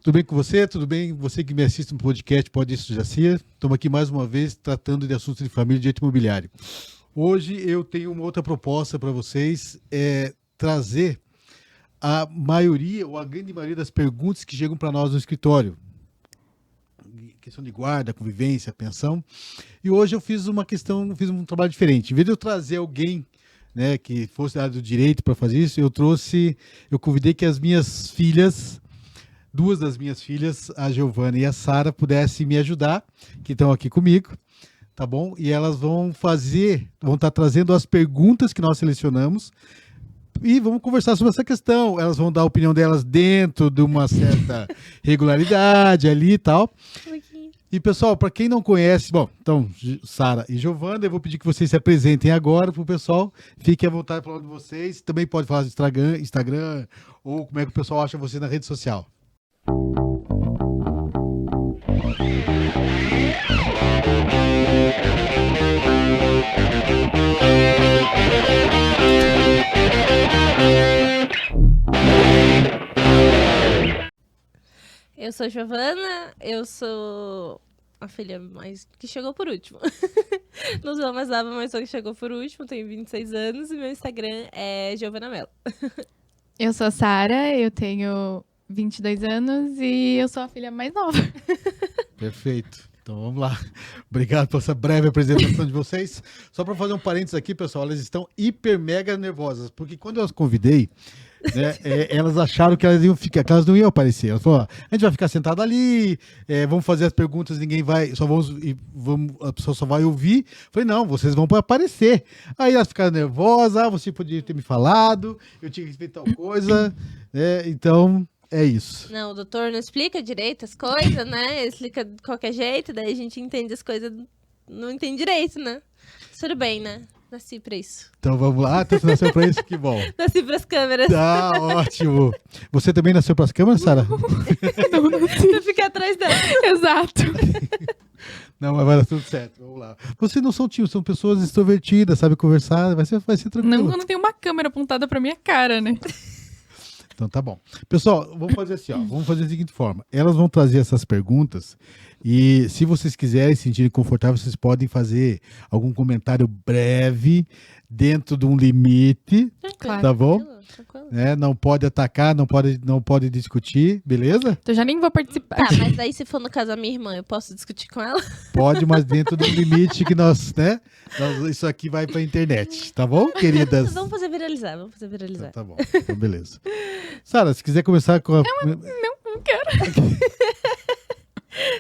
Tudo bem com você? Tudo bem? Você que me assiste no podcast Pode Isso Jacir. Estamos aqui mais uma vez tratando de assuntos de família e direito imobiliário. Hoje eu tenho uma outra proposta para vocês, trazer a maioria, ou a grande maioria das perguntas que chegam para nós no escritório. Questão de guarda, convivência, pensão. E hoje eu fiz um trabalho diferente. Em vez de eu trazer alguém, né, que fosse da área do direito para fazer isso, eu convidei que as minhas filhas, duas das minhas filhas, a Giovana e a Sara, pudessem me ajudar, que estão aqui comigo, tá bom? E elas vão estar trazendo as perguntas que nós selecionamos e vamos conversar sobre essa questão. Elas vão dar a opinião delas dentro de uma certa regularidade ali e tal. E, pessoal, para quem não conhece, bom, então, Sara e Giovana, eu vou pedir que vocês se apresentem agora para o pessoal. Fiquem à vontade para falar de vocês. Também pode falar do Instagram, ou como é que o pessoal acha você na rede social. Eu sou Giovana, eu sou a filha mais que chegou por último. Não sou a mais nova, mas sou a que chegou por último, tenho 26 anos e meu Instagram é Giovana Mello. Eu sou a Sara, eu tenho 22 anos e eu sou a filha mais nova. Perfeito. Então vamos lá. Obrigado por essa breve apresentação de vocês. Só para fazer um parênteses aqui, pessoal, elas estão hiper mega nervosas, porque quando eu as convidei, né, elas acharam que elas iam ficar, que elas não iam aparecer. Elas falaram, a gente vai ficar sentado ali, vamos fazer as perguntas, ninguém vai, a pessoa só vai ouvir. Falei, não, vocês vão aparecer. Aí elas ficaram nervosas, você podia ter me falado, eu tinha que feito tal coisa, né? Então é isso. Não, o doutor não explica direito as coisas, né? Ele explica de qualquer jeito, daí a gente entende as coisas, não entende direito, né? Tudo bem, né? Nasci pra isso. Então vamos lá, você nasceu pra isso? Que bom. Nasci pras câmeras. Tá, ótimo. Você também nasceu pras câmeras, Sara? Não nasci. Eu fiquei atrás dela. Exato. Não, mas vai dar tudo certo, vamos lá. Vocês não são tios, são pessoas extrovertidas, sabem conversar, vai ser tranquilo. Não quando tem uma câmera apontada pra minha cara, né? Então tá bom. Pessoal, vamos fazer assim, ó. Vamos fazer da seguinte forma. Elas vão trazer essas perguntas e se vocês quiserem se sentirem confortáveis, vocês podem fazer algum comentário breve dentro de um limite, Claro. tá bom? Tranquilo. Não pode atacar, não pode discutir, beleza? Então já nem vou participar. Tá, mas daí se for no caso da minha irmã, eu posso discutir com ela? Pode, mas dentro de um limite que isso aqui vai pra internet, tá bom, queridas? Vamos fazer viralizar. Então, tá bom, então beleza. Sara, se quiser começar com a... Não quero.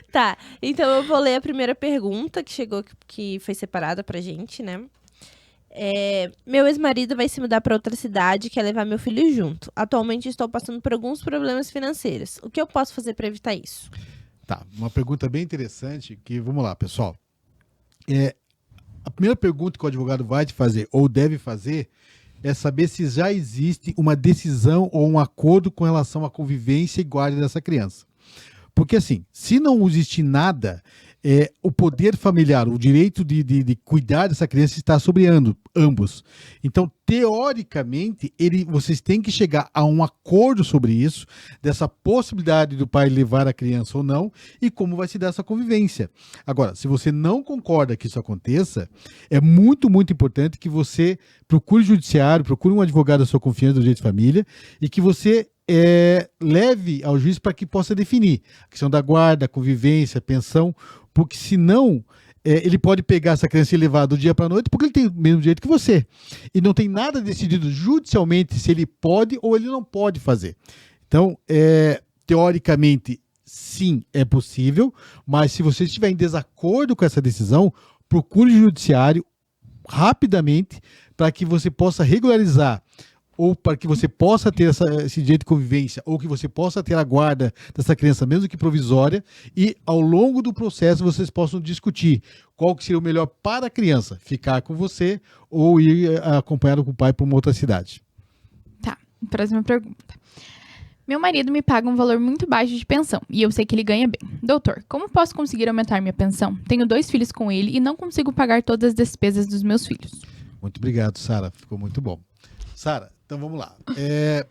Tá, então eu vou ler a primeira pergunta que chegou, que foi separada pra gente, né? Meu ex-marido vai se mudar pra outra cidade e quer levar meu filho junto. Atualmente estou passando por alguns problemas financeiros. O que eu posso fazer pra evitar isso? Tá, uma pergunta bem interessante, que vamos lá, pessoal. A primeira pergunta que o advogado vai te fazer, ou deve fazer, é saber se já existe uma decisão ou um acordo com relação à convivência e guarda dessa criança. Porque assim, se não existe nada, o poder familiar, o direito de cuidar dessa criança está sobre ambos. Então, teoricamente, vocês têm que chegar a um acordo sobre isso, dessa possibilidade do pai levar a criança ou não, e como vai se dar essa convivência. Agora, se você não concorda que isso aconteça, é muito, muito importante que você procure o judiciário, procure um advogado da sua confiança do direito de família, e que você leve ao juiz para que possa definir a questão da guarda, convivência, pensão, porque senão ele pode pegar essa criança e levar do dia para a noite porque ele tem o mesmo direito que você. E não tem nada decidido judicialmente se ele pode ou ele não pode fazer. Então, teoricamente, sim, é possível, mas se você estiver em desacordo com essa decisão, procure o judiciário rapidamente para que você possa regularizar ou para que você possa ter esse direito de convivência, ou que você possa ter a guarda dessa criança, mesmo que provisória, e ao longo do processo vocês possam discutir qual que seria o melhor para a criança, ficar com você ou ir acompanhado com o pai para uma outra cidade. Tá, próxima pergunta. Meu marido me paga um valor muito baixo de pensão, e eu sei que ele ganha bem. Doutor, como posso conseguir aumentar minha pensão? Tenho 2 filhos com ele e não consigo pagar todas as despesas dos meus filhos. Muito obrigado, Sara. Ficou muito bom. Sara, Então vamos lá.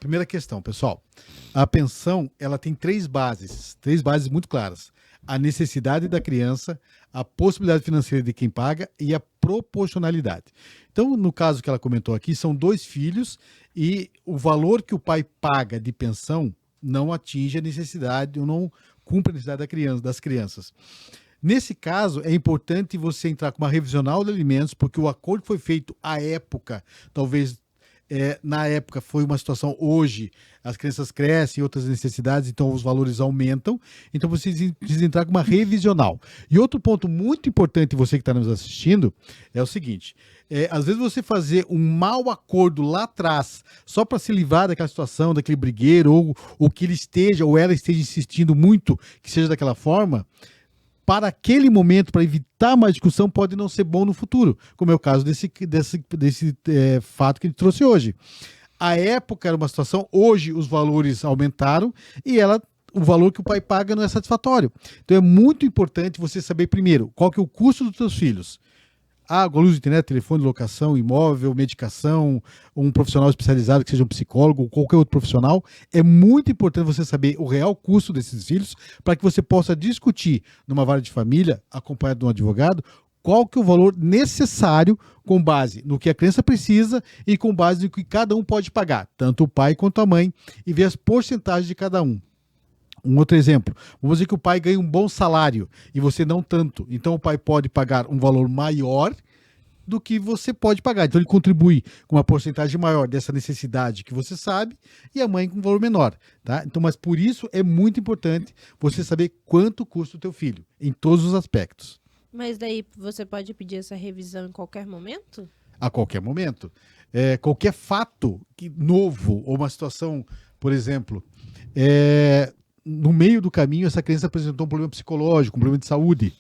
Primeira questão, pessoal. A pensão, ela tem três bases muito claras. A necessidade da criança, a possibilidade financeira de quem paga e a proporcionalidade. Então, no caso que ela comentou aqui, são 2 filhos e o valor que o pai paga de pensão não atinge a necessidade ou não cumpre a necessidade das crianças. Nesse caso, é importante você entrar com uma revisional de alimentos, porque o acordo que foi feito à época, talvez na época foi uma situação, hoje as crianças crescem, outras necessidades, então os valores aumentam, então você precisa entrar com uma revisional. E outro ponto muito importante, você que está nos assistindo, é o seguinte, às vezes você fazer um mau acordo lá atrás, só para se livrar daquela situação, daquele brigueiro, ou que ele esteja, ou ela esteja insistindo muito que seja daquela forma, para aquele momento, para evitar mais discussão, pode não ser bom no futuro, como é o caso desse fato que a gente trouxe hoje. A época era uma situação, hoje os valores aumentaram e o valor que o pai paga não é satisfatório. Então é muito importante você saber primeiro qual que é o custo dos seus filhos. Água, luz, internet, telefone, locação, imóvel, medicação, um profissional especializado que seja um psicólogo ou qualquer outro profissional. É muito importante você saber o real custo desses filhos para que você possa discutir numa vara de família, acompanhado de um advogado, qual que é o valor necessário com base no que a criança precisa e com base no que cada um pode pagar, tanto o pai quanto a mãe, e ver as porcentagens de cada um. Um outro exemplo, vamos dizer que o pai ganha um bom salário e você não tanto. Então o pai pode pagar um valor maior do que você pode pagar. Então ele contribui com uma porcentagem maior dessa necessidade que você sabe e a mãe com um valor menor. Tá? Então, mas por isso é muito importante você saber quanto custa o teu filho, em todos os aspectos. Mas daí você pode pedir essa revisão em qualquer momento? A qualquer momento. Qualquer fato novo ou uma situação, por exemplo, no meio do caminho, essa criança apresentou um problema psicológico, um problema de saúde.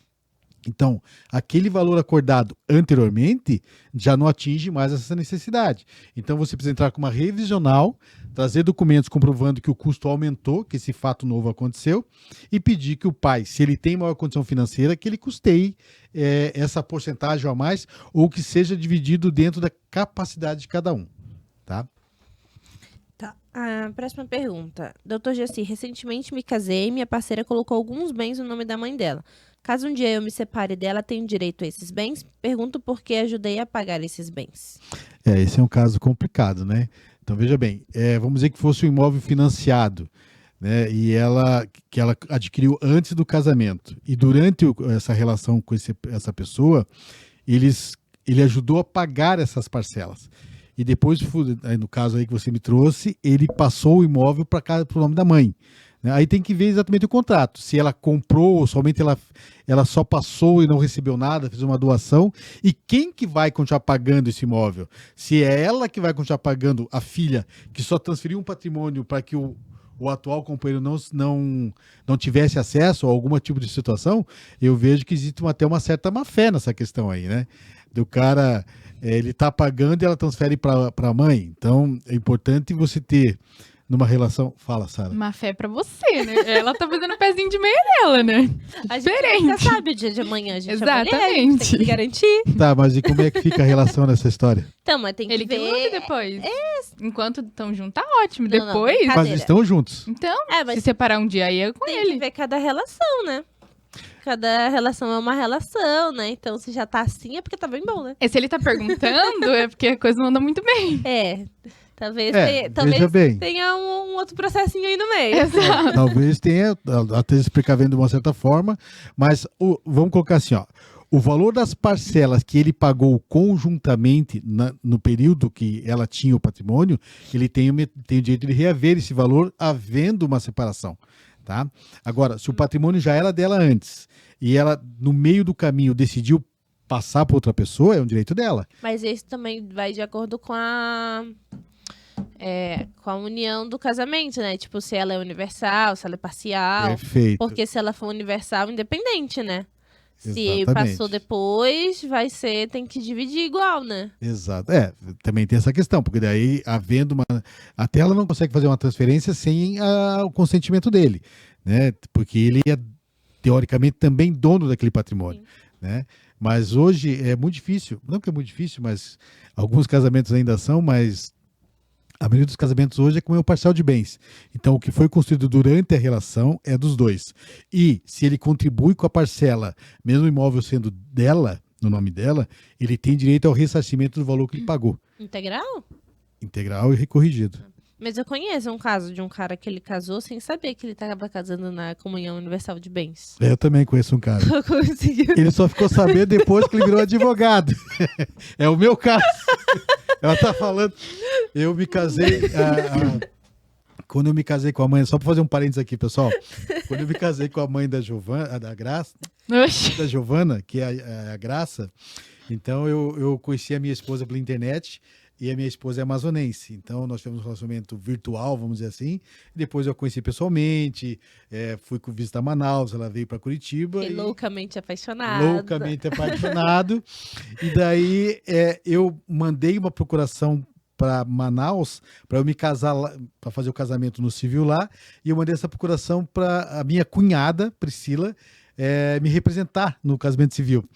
Então, aquele valor acordado anteriormente já não atinge mais essa necessidade. Então, você precisa entrar com uma revisional, trazer documentos comprovando que o custo aumentou, que esse fato novo aconteceu, e pedir que o pai, se ele tem maior condição financeira, que ele custeie essa porcentagem a mais, ou que seja dividido dentro da capacidade de cada um. Tá? Tá. A próxima pergunta. Doutor Jaci, recentemente me casei e minha parceira colocou alguns bens no nome da mãe dela. Caso um dia eu me separe dela, tenho direito a esses bens? Pergunto porque ajudei a pagar esses bens. Esse é um caso complicado, né? Então, veja bem, vamos dizer que fosse um imóvel financiado, né? E que ela adquiriu antes do casamento. E durante essa relação com essa pessoa, ele ajudou a pagar essas parcelas. E depois, no caso aí que você me trouxe, ele passou o imóvel para o nome da mãe. Aí tem que ver exatamente o contrato. Se ela comprou, ou somente ela só passou e não recebeu nada, fez uma doação. E quem que vai continuar pagando esse imóvel? Se é ela que vai continuar pagando a filha, que só transferiu um patrimônio para que o atual companheiro não tivesse acesso a algum tipo de situação, eu vejo que existe até uma certa má-fé nessa questão aí, né? Do cara, ele está pagando e ela transfere para a mãe. Então, é importante você ter numa relação... Fala, Sara. Má fé pra você, né? Ela tá fazendo o pezinho de meia dela, né? A gente nunca sabe o dia de amanhã, a gente Exatamente. Tem que garantir. Tá, mas e como é que fica a relação nessa história? Então, mas tem que Ele que ver... luta depois. Enquanto estão juntos, tá ótimo. Não, não, Depois, brincadeira. Mas eles estão juntos. então, mas se separar um dia aí é com tem ele. que ver cada relação, né? Cada relação é uma relação, né? Então, se já tá assim, é porque tá bem bom, né? E se ele tá perguntando, é porque a coisa não anda muito bem. Talvez veja bem. tenha um outro processinho aí no meio. Exato. Talvez tenha, até se precavendo de uma certa forma, mas vamos colocar assim, ó. O valor das parcelas que ele pagou conjuntamente no período que ela tinha o patrimônio, ele tem o direito de reaver esse valor havendo uma separação. Tá? Agora, se o patrimônio já era dela antes e ela, no meio do caminho, decidiu passar para outra pessoa, é um direito dela. Mas isso também vai de acordo com a união do casamento, né? Tipo, se ela é universal, se ela é parcial. Perfeito. Porque se ela for universal, independente, né? Se Exatamente. passou depois, tem que dividir igual, né? Exato. Também tem essa questão, porque daí, havendo uma... Até ela não consegue fazer uma transferência sem o consentimento dele, né? Porque ele é, teoricamente, também dono daquele patrimônio, né? Mas hoje é muito difícil, não que é muito difícil, mas alguns casamentos ainda são, mas A maioria dos casamentos hoje é com o parcial de bens. Então, o que foi construído durante a relação é dos dois. E se ele contribui com a parcela, mesmo o imóvel sendo dela, no nome dela, ele tem direito ao ressarcimento do valor que ele pagou. Integral? Integral e corrigido. Mas eu conheço um caso de um cara que ele casou sem saber que ele estava casando na comunhão universal de bens. Eu também conheço um cara. Conseguiu. Ele só ficou sabendo depois que ele virou advogado. É o meu caso. Ela tá falando. Eu me casei. Quando eu me casei com a mãe, só para fazer um parênteses aqui, pessoal. Quando eu me casei com a mãe da Giovana, da Graça, Oxi. da Giovana, que é a Graça, então eu conheci a minha esposa pela internet. E a minha esposa é amazonense, então nós tivemos um relacionamento virtual, vamos dizer assim. Depois eu conheci pessoalmente, fui visitar Manaus, ela veio para Curitiba. Fiquei e loucamente apaixonado. loucamente apaixonado. E daí eu mandei uma procuração para Manaus para eu me casar lá, para fazer o casamento no civil lá. E eu mandei essa procuração para a minha cunhada, Priscila, me representar no casamento civil.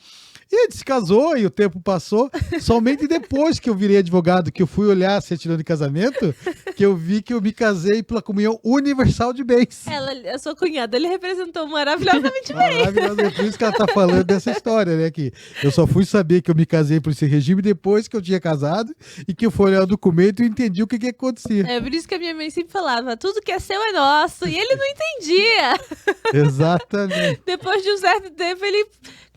E a gente se casou e o tempo passou. Somente depois que eu virei advogado, que eu fui olhar a certidão de casamento, que eu vi que eu me casei pela comunhão universal de bens. A sua cunhada, ele representou maravilhosamente bem. Maravilhoso. É por isso que ela tá falando dessa história, né? Que eu só fui saber que eu me casei por esse regime depois que eu tinha casado e que eu fui olhar o documento e entendi o que acontecia. É por isso que a minha mãe sempre falava, tudo que é seu é nosso. E ele não entendia. Exatamente. Depois de um certo tempo, ele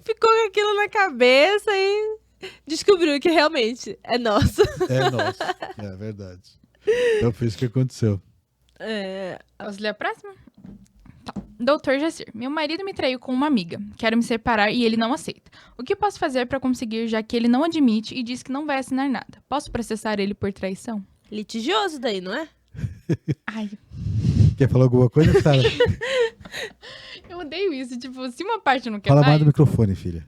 ficou com aquilo na cabeça e descobriu que realmente é nosso. É nosso. É verdade. Então foi isso que aconteceu. Posso ler a próxima? Tá. Doutor Jacir, meu marido me traiu com uma amiga. Quero me separar e ele não aceita. O que posso fazer para conseguir, já que ele não admite e diz que não vai assinar nada? Posso processar ele por traição? Litigioso daí, não é? Ai, Quer falar alguma coisa, Sara? eu odeio isso. Tipo, se uma parte não quer Fala mais mais... do microfone, filha.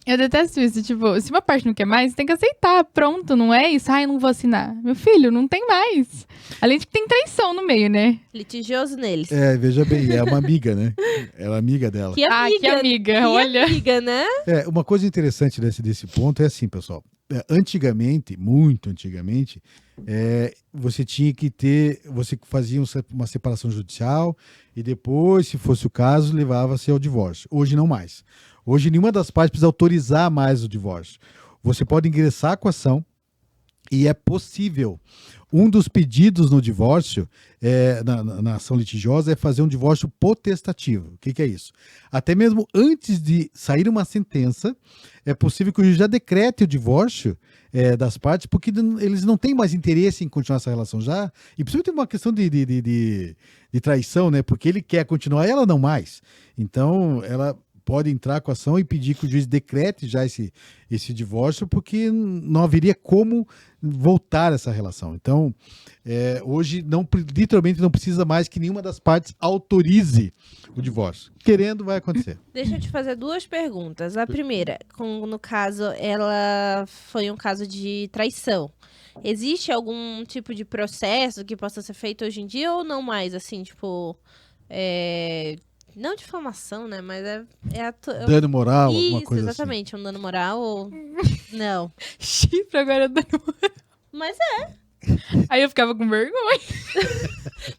Eu detesto isso. Tipo, se uma parte não quer mais, tem que aceitar. Pronto, não é isso? Ai, eu não vou assinar. Meu filho, não tem mais. Além de que tem traição no meio, né? Litigioso neles. Veja bem, é uma amiga, né? Ela é amiga dela. Que amiga, que amiga, que olha. amiga, né? Uma coisa interessante desse ponto é assim, pessoal. Antigamente, muito antigamente, você tinha que ter, você fazia uma separação judicial e depois, se fosse o caso, levava-se ao divórcio. Hoje não mais. Hoje nenhuma das partes precisa autorizar mais o divórcio. Você pode ingressar com a ação e é possível. Um dos pedidos no divórcio, na ação litigiosa, é fazer um divórcio potestativo. O que é isso? Até mesmo antes de sair uma sentença, é possível que o juiz já decrete o divórcio das partes, porque eles não têm mais interesse em continuar essa relação já. E principalmente uma questão de traição, né? Porque ele quer continuar e ela não mais. Então, ela pode entrar com a ação e pedir que o juiz decrete já esse divórcio, porque não haveria como voltar essa relação. Então, hoje, literalmente, não precisa mais que nenhuma das partes autorize o divórcio. Querendo, vai acontecer. Deixa eu te fazer duas perguntas. A primeira, no caso, ela foi um caso de traição. Existe algum tipo de processo que possa ser feito hoje em dia ou não mais, assim, tipo... Não difamação, né? Mas Dano moral, alguma Isso, coisa exatamente. Um dano moral ou... Não. Chifre agora dando... Mas Aí eu ficava com vergonha.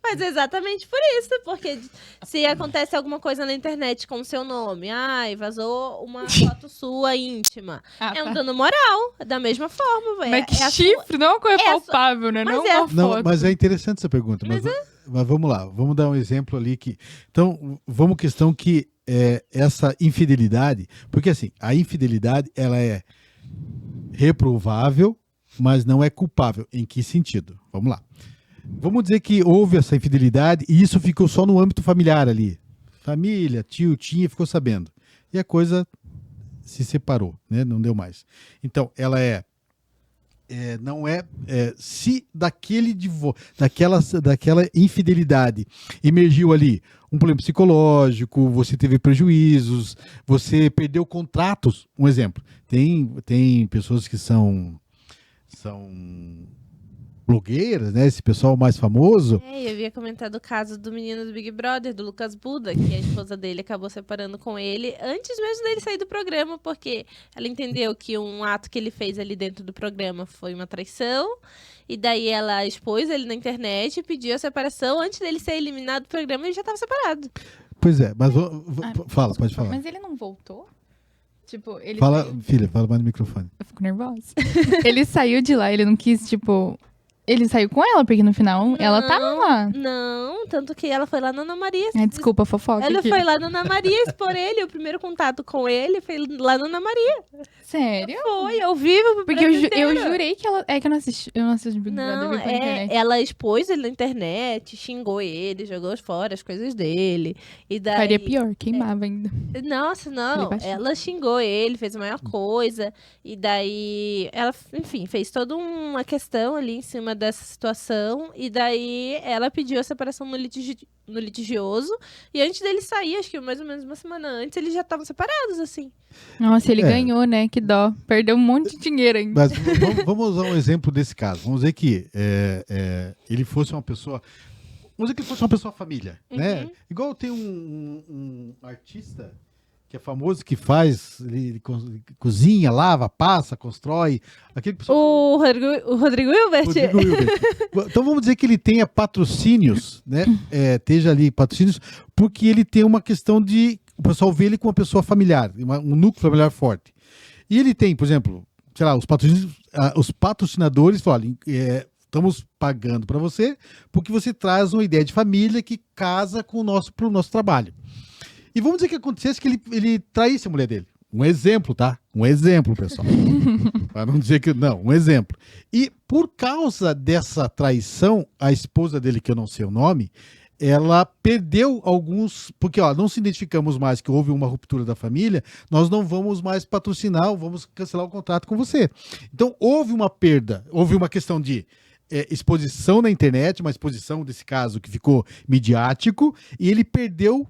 Mas é exatamente por isso, porque se acontece alguma coisa na internet com o seu nome, vazou uma foto sua íntima, é um dano moral, da mesma forma. Mas que chifre, não é uma coisa é a palpável, né? mas Não é uma Não, foto. mas é interessante essa pergunta. Mas vamos lá, vamos dar um exemplo ali que... Então, vamos questão que essa infidelidade... Porque assim, a infidelidade, ela é reprovável, mas não é culpável. Em que sentido? Vamos lá. Vamos dizer que houve essa infidelidade e isso ficou só no âmbito familiar ali. Família, tio, tia, ficou sabendo. E a coisa se separou, né? Não deu mais. Então, ela não é... se daquela infidelidade emergiu ali um problema psicológico, você teve prejuízos, você perdeu contratos. Um exemplo. Tem pessoas que são blogueiras, né? Esse pessoal mais famoso. Eu havia comentado o caso do menino do Big Brother, do Lucas Buda, que a esposa dele acabou separando com ele antes mesmo dele sair do programa, porque ela entendeu que um ato que ele fez ali dentro do programa foi uma traição E daí ela expôs ele na internet e pediu a separação. Antes dele ser eliminado do programa, ele já tava separado. Pois é, mas fala, pode falar. Mas ele não voltou? Tipo, ele Fala, saiu... filha, fala mais no microfone. Eu fico nervosa. Ele saiu de lá, ele não quis, tipo... Ele saiu com ela, porque no final ela tava lá. Não, tanto que ela foi lá na Ana Maria. Desculpa, fofoca Ela aqui. foi lá na Ana Maria expor ele. O primeiro contato com ele foi lá na Ana Maria. Sério? Foi, ao vivo. Porque eu jurei que ela... É que eu não assisti Big Brother, Não, eu vi pela internet. ela expôs ele na internet, xingou ele, jogou fora as coisas dele. E daí... Faria pior, queimava ainda. Nossa, não. Falei baixinho. Ela xingou ele, fez a maior coisa. E daí ela, enfim, fez toda uma questão ali em cima dessa situação. E daí ela pediu a separação no litigioso. E antes dele sair, acho que mais ou menos uma semana antes, eles já estavam separados, assim. Nossa, ele ganhou, né? Que dó. Perdeu um monte de dinheiro ainda. Mas vamos usar um exemplo desse caso. Vamos dizer que ele fosse uma pessoa... Vamos dizer que ele fosse uma pessoa família, né? Igual tem um artista que é famoso, que faz, ele cozinha, lava, passa, constrói. Aquele pessoal... O Rodrigo Hilbert. Rodrigo Hilbert. Então vamos dizer que ele tenha patrocínios, né? Esteja ali patrocínios, porque ele tem uma questão de... O pessoal vê ele como uma pessoa familiar, um núcleo familiar forte. E ele tem, por exemplo, sei lá, os patrocinadores falam, estamos pagando para você porque você traz uma ideia de família que casa com pro nosso trabalho. E vamos dizer que acontecesse que ele traísse a mulher dele. Um exemplo, tá? Um exemplo, pessoal. Para não dizer que... Não, um exemplo. E por causa dessa traição, a esposa dele, que eu não sei o nome, ela perdeu alguns... Porque, ó, não se identificamos mais que houve uma ruptura da família, nós não vamos mais patrocinar, vamos cancelar o contrato com você. Então, houve uma perda, houve uma questão de... exposição na internet, uma exposição desse caso que ficou midiático, e ele perdeu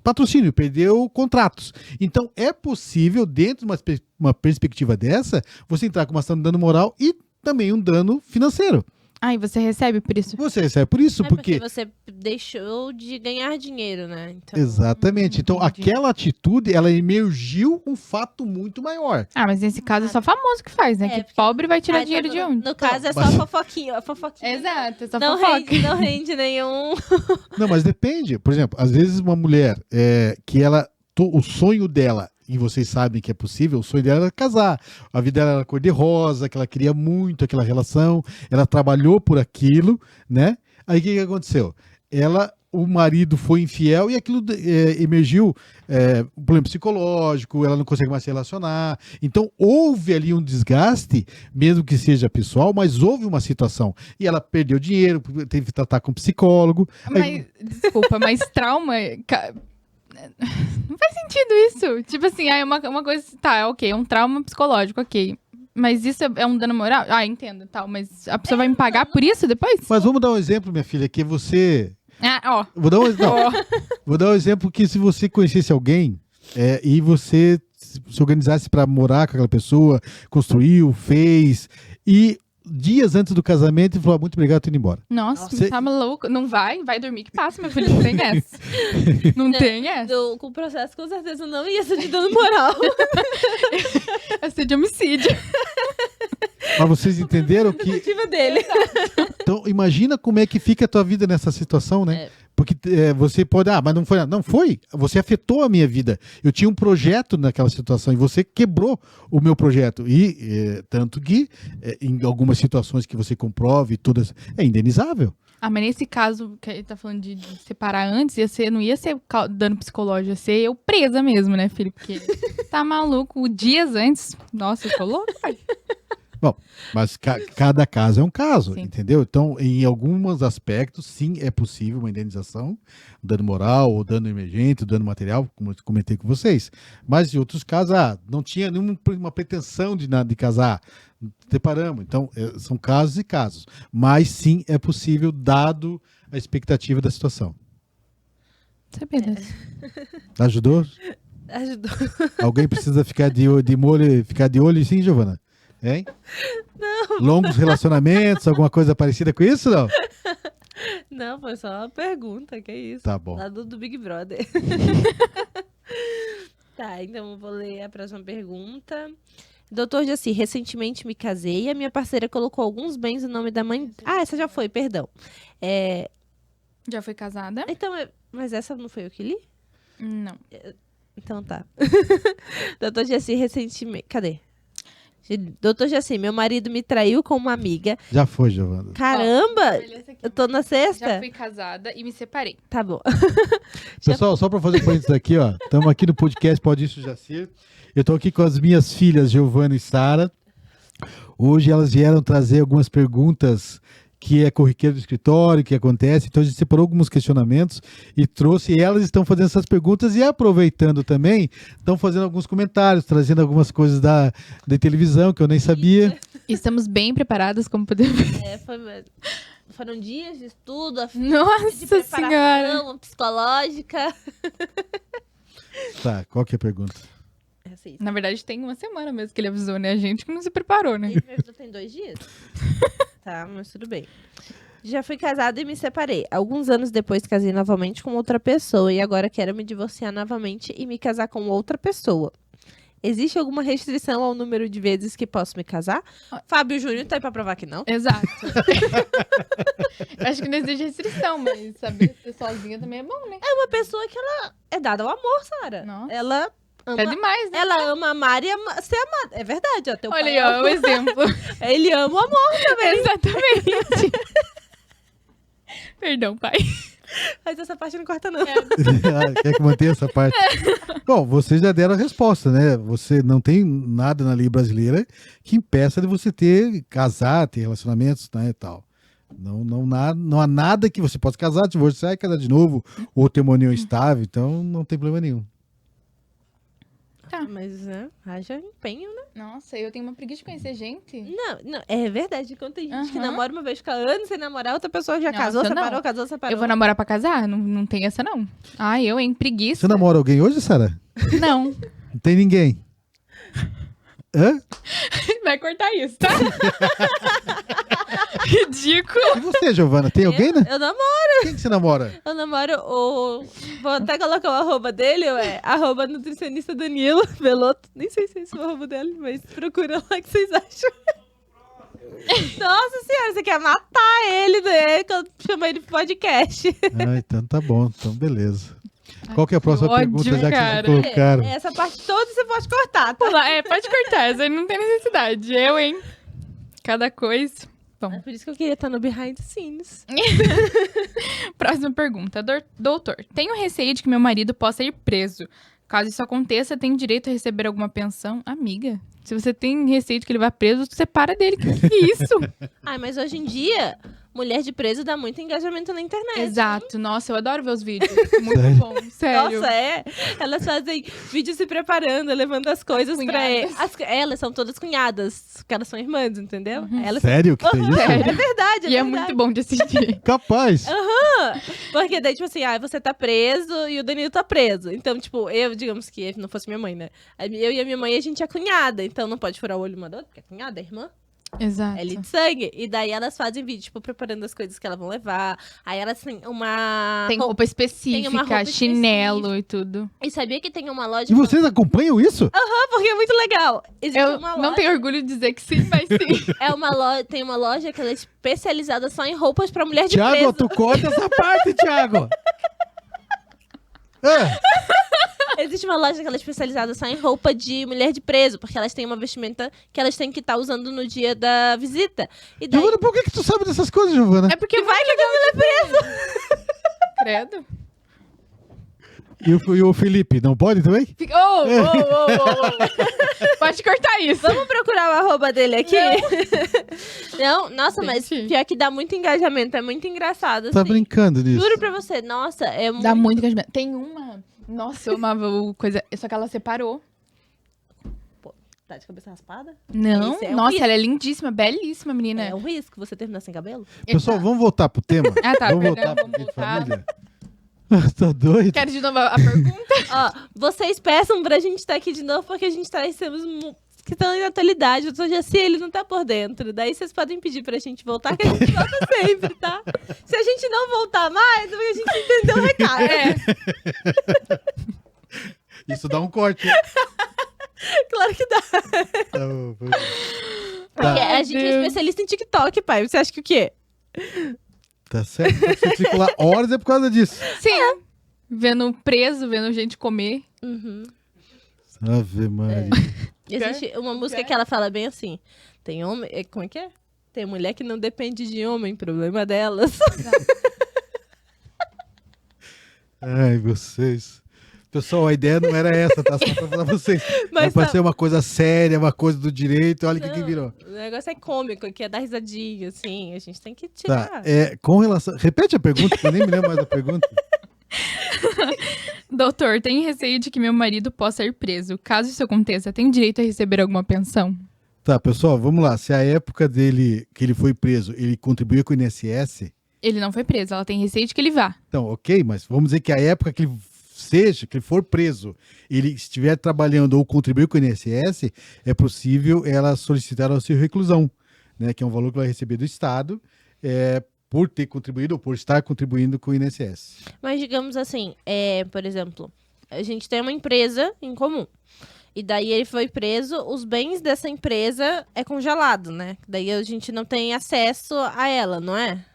patrocínio, perdeu contratos. Então é possível, dentro de uma perspectiva dessa, você entrar com uma ação de dano moral e também um dano financeiro. Ah, e você recebe por isso? Você recebe por isso, porque você deixou de ganhar dinheiro, né? Então... Exatamente. Então, Entendi. aquela atitude, ela emergiu um fato muito maior. Ah, mas nesse caso é só famoso que faz, né? Que porque- pobre vai tirar dinheiro de onde? No caso, é só mas- fofoquinha. Exato, é só Não fofoca. rende, não rende nenhum. Não, mas depende. Por exemplo, às vezes uma mulher que o sonho dela, e vocês sabem que é possível, o sonho dela era casar. A vida dela era cor-de-rosa, que ela queria muito aquela relação, ela trabalhou por aquilo, né? Aí o que aconteceu? O marido foi infiel e aquilo emergiu um problema psicológico, ela não consegue mais se relacionar. Então houve ali um desgaste, mesmo que seja pessoal, mas houve uma situação. E ela perdeu dinheiro, teve que tratar com um psicólogo. Aí- Desculpa, mas trauma... Não faz sentido isso. Tipo assim, é uma coisa... Tá, ok, é um trauma psicológico, ok. Mas isso é um dano moral? Ah, entendo, tal. Mas a pessoa vai me pagar por isso depois? Mas vamos dar um exemplo, minha filha, que você... Ah, ó. Vou dar um exemplo que se você conhecesse alguém e você se organizasse para morar com aquela pessoa, construiu, fez, e dias antes do casamento falou, muito obrigado, tô indo embora. Nossa, Você- tá maluco? Não vai dormir que passa, meu filho. Não tem essa. Não tem essa. Com o processo, com certeza, não ia ser de dano moral. Essa é de homicídio. Mas vocês entenderam que... Tentativa dele. Então, imagina como é que fica a tua vida nessa situação, né? Porque você pode... Ah, mas não foi nada. Não foi. Você afetou a minha vida. Eu tinha um projeto naquela situação e você quebrou o meu projeto. E tanto que, em algumas situações que você comprove, todas... É indenizável. Ah, mas nesse caso que ele tá falando de separar antes, não ia ser dano psicológico, ia ser eu presa mesmo, né, filho? Porque tá maluco. Dias antes. Nossa, eu tô louco, pai. Bom, mas cada caso é um caso, Sim. entendeu? Então, em alguns aspectos, sim, é possível uma indenização, dano moral, ou dano emergente, dano material, como eu comentei com vocês. Mas em outros casos, não tinha nenhuma pretensão de casar, separamos. Então, são casos e casos. Mas sim, é possível, dado a expectativa da situação. Sabia dessa. Ajudou? Ajudou. Alguém precisa ficar de olho, sim, Giovana? Hein? Não. Longos relacionamentos, alguma coisa parecida com isso, não? Não, foi só uma pergunta, que é isso. Tá bom. Lá do Big Brother. Tá, então eu vou ler a próxima pergunta. Doutor Jaci, recentemente me casei e a minha parceira colocou alguns bens no nome da mãe... Ah, essa já foi, perdão. Já foi casada? Então, mas essa não foi eu que li? Não. Então tá. Doutor Jaci, recentemente... Cadê? Doutor Jaci, meu marido me traiu com uma amiga. Já foi, Giovana. Caramba! Eu tô na Já sexta? fui casada e me separei. Tá bom. Pessoal, só pra fazer parênteses aqui, ó. Estamos aqui no podcast Pode Isso, Jacir. Eu tô aqui com as minhas filhas, Giovana e Sara. Hoje elas vieram trazer algumas perguntas que é corriqueiro do escritório, que acontece. Então a gente separou alguns questionamentos e trouxe. E elas estão fazendo essas perguntas e aproveitando também, estão fazendo alguns comentários, trazendo algumas coisas da televisão que eu nem sabia. Estamos bem preparadas, como podemos ver. Foram dias de estudo, de Nossa preparação Senhora! psicológica. Tá, qual que é a pergunta? Essa aí. Na verdade, tem uma semana mesmo que ele avisou, né? A gente que não se preparou, né? Ele me avisou tem 2 dias? Tá, mas tudo bem. Já fui casada e me separei. Alguns anos depois casei novamente com outra pessoa e agora quero me divorciar novamente e me casar com outra pessoa. Existe alguma restrição ao número de vezes que posso me casar? Fábio Júnior tá aí pra provar que não. Exato. Eu acho que não existe restrição, mas saber ser sozinha também é bom, né? É uma pessoa que ela é dada ao amor, Sara. Nossa. Ela ama, É demais, né? ela ama amar e ser amada. É verdade, ó. Teu Olha pai aí, ó, o exemplo. ele ama o amor também. Exatamente. Perdão, pai. Mas essa parte não corta, não. Quer que mantenha essa parte? Bom, vocês já deram a resposta, né? Você não tem nada na lei brasileira que impeça de você casar, ter relacionamentos, né, e tal. Não há nada que você possa casar, divorciar e casar de novo, ou ter uma união estável, então não tem problema nenhum. Tá. Mas, né, haja empenho, né? Nossa, eu tenho uma preguiça de conhecer gente. Não, é verdade. Quando tem gente que Aham. namora uma vez, fica anos sem namorar, outra pessoa já Nossa, casou, não. separou, casou, separou. Eu vou namorar pra casar? Não tem essa, não. Ah, eu, hein? Preguiça. Você namora alguém hoje, Sara? Não. Não tem ninguém. Hã? Vai cortar isso, tá? Ridículo. E você, Giovana, tem alguém, né? Eu namoro. Quem que você namora? Eu namoro o... Vou até colocar o arroba dele, arroba nutricionista Danilo Veloto. Nem sei se é esse o arroba dele, mas procura lá que vocês acham. Nossa senhora, você quer matar ele, né? Quando chama ele pro podcast. Ah, então tá bom, então beleza. Qual que é a próxima ódio, pergunta, já que cara. vocês colocaram? Essa parte toda você pode cortar, tá? Pula, pode cortar, essa aí não tem necessidade. Eu, hein? Cada coisa. Bom, É por isso que eu queria estar no behind the scenes. próxima pergunta. Doutor, tenho receio de que meu marido possa ir preso. Caso isso aconteça, tenho direito a receber alguma pensão? Amiga, se você tem receio de que ele vá preso, separa dele. Que é isso? Ai, mas hoje em dia, mulher de preso dá muito engajamento na internet. Exato. Nossa, eu adoro ver os vídeos. Muito Sério? bom, sério. Nossa, elas fazem vídeos se preparando, levando as coisas pra ele. Cunhadas. Elas são todas cunhadas, porque elas são irmãs, entendeu? Elas... Sério que tem isso? Sério. É verdade, E é verdade. muito bom de assistir. Capaz. Porque daí, tipo assim, você tá preso e o Danilo tá preso. Então, tipo, eu, digamos que não fosse minha mãe, né? Eu e a minha mãe, a gente é cunhada. Então não pode furar o olho uma da outra, porque é cunhada, é irmã. Exato. É de sangue. E daí elas fazem vídeo, tipo, preparando as coisas que elas vão levar. Aí elas têm uma... Tem roupa específica, roupa chinelo e tudo. E sabia que tem uma loja... E vocês acompanham isso? Porque é muito legal. Existe Eu uma não loja... tenho orgulho de dizer que sim, mas sim. Tem uma loja que ela é especializada só em roupas pra mulher de Tiago, preso. tu corta essa parte, Tiago. Existe uma loja que ela é especializada só em roupa de mulher de preso, porque elas têm uma vestimenta que elas têm que estar usando no dia da visita. E daí... Giovana, por que tu sabe dessas coisas, Giovana? É porque vai que Danilo é preso. Credo. E o Felipe, não pode também? Pode cortar isso. Vamos procurar o arroba dele aqui? Não? Nossa, mas Gente. pior que dá muito engajamento, é muito engraçado, Tá assim. brincando nisso. Juro pra você, nossa, é muito... Dá muito engajamento. Tem uma... Nossa, eu amava o coisa... Só que ela separou. Tá de cabeça raspada? Não, Esse é um nossa, risco. ela é lindíssima, belíssima, menina. É um risco você terminar sem cabelo? Pessoal, vamos voltar pro tema? Ah, tá, Vamos perdão, voltar pro vamos vídeo de voltar. família? Tá doido? Quero de novo a pergunta? Ó, vocês peçam pra gente estar aqui de novo, porque a gente temos que estão na atualidade. Eu tô já assim, ele não tá por dentro. Daí vocês podem pedir pra gente voltar, que a gente volta sempre, tá? Se a gente não voltar mais, é porque a gente entendeu o recado. Isso dá um corte. Claro Claro que dá. Tá bom, foi. Porque Tá, a gente é especialista em TikTok, pai. Você acha que o quê? tá certo. Você fica lá horas é por causa disso. Sim. Vendo preso, vendo gente comer. Uhum. Ave Maria. Existe uma música que ela fala bem assim. Tem homem... Como é que é? Tem mulher que não depende de homem, problema delas. Ai, vocês. Pessoal, a ideia não era essa, tá? Só pra falar pra vocês. Mas Era pra tá- ser uma coisa séria, uma coisa do direito. Olha o que Não, virou. O negócio é cômico, que é dar risadinha, assim. A gente tem que tirar. Tá, com relação... Repete a pergunta, que eu nem me lembro mais da pergunta. Doutor, tenho receio de que meu marido possa ir preso. Caso isso aconteça, tem direito a receber alguma pensão? Tá, pessoal, vamos lá. Se a época dele, que ele foi preso, ele contribuía com o INSS, Ele não foi preso, ela tem receio de que ele vá. então, ok, mas vamos dizer que a época que ele que ele for preso, ele estiver trabalhando ou contribuir com o INSS, é possível ela solicitar auxílio reclusão, né, que é um valor que vai receber do Estado, por ter contribuído ou por estar contribuindo com o INSS. Mas digamos assim, por exemplo, a gente tem uma empresa em comum. E daí ele foi preso, os bens dessa empresa é congelado, né? Daí a gente não tem acesso a ela, não é?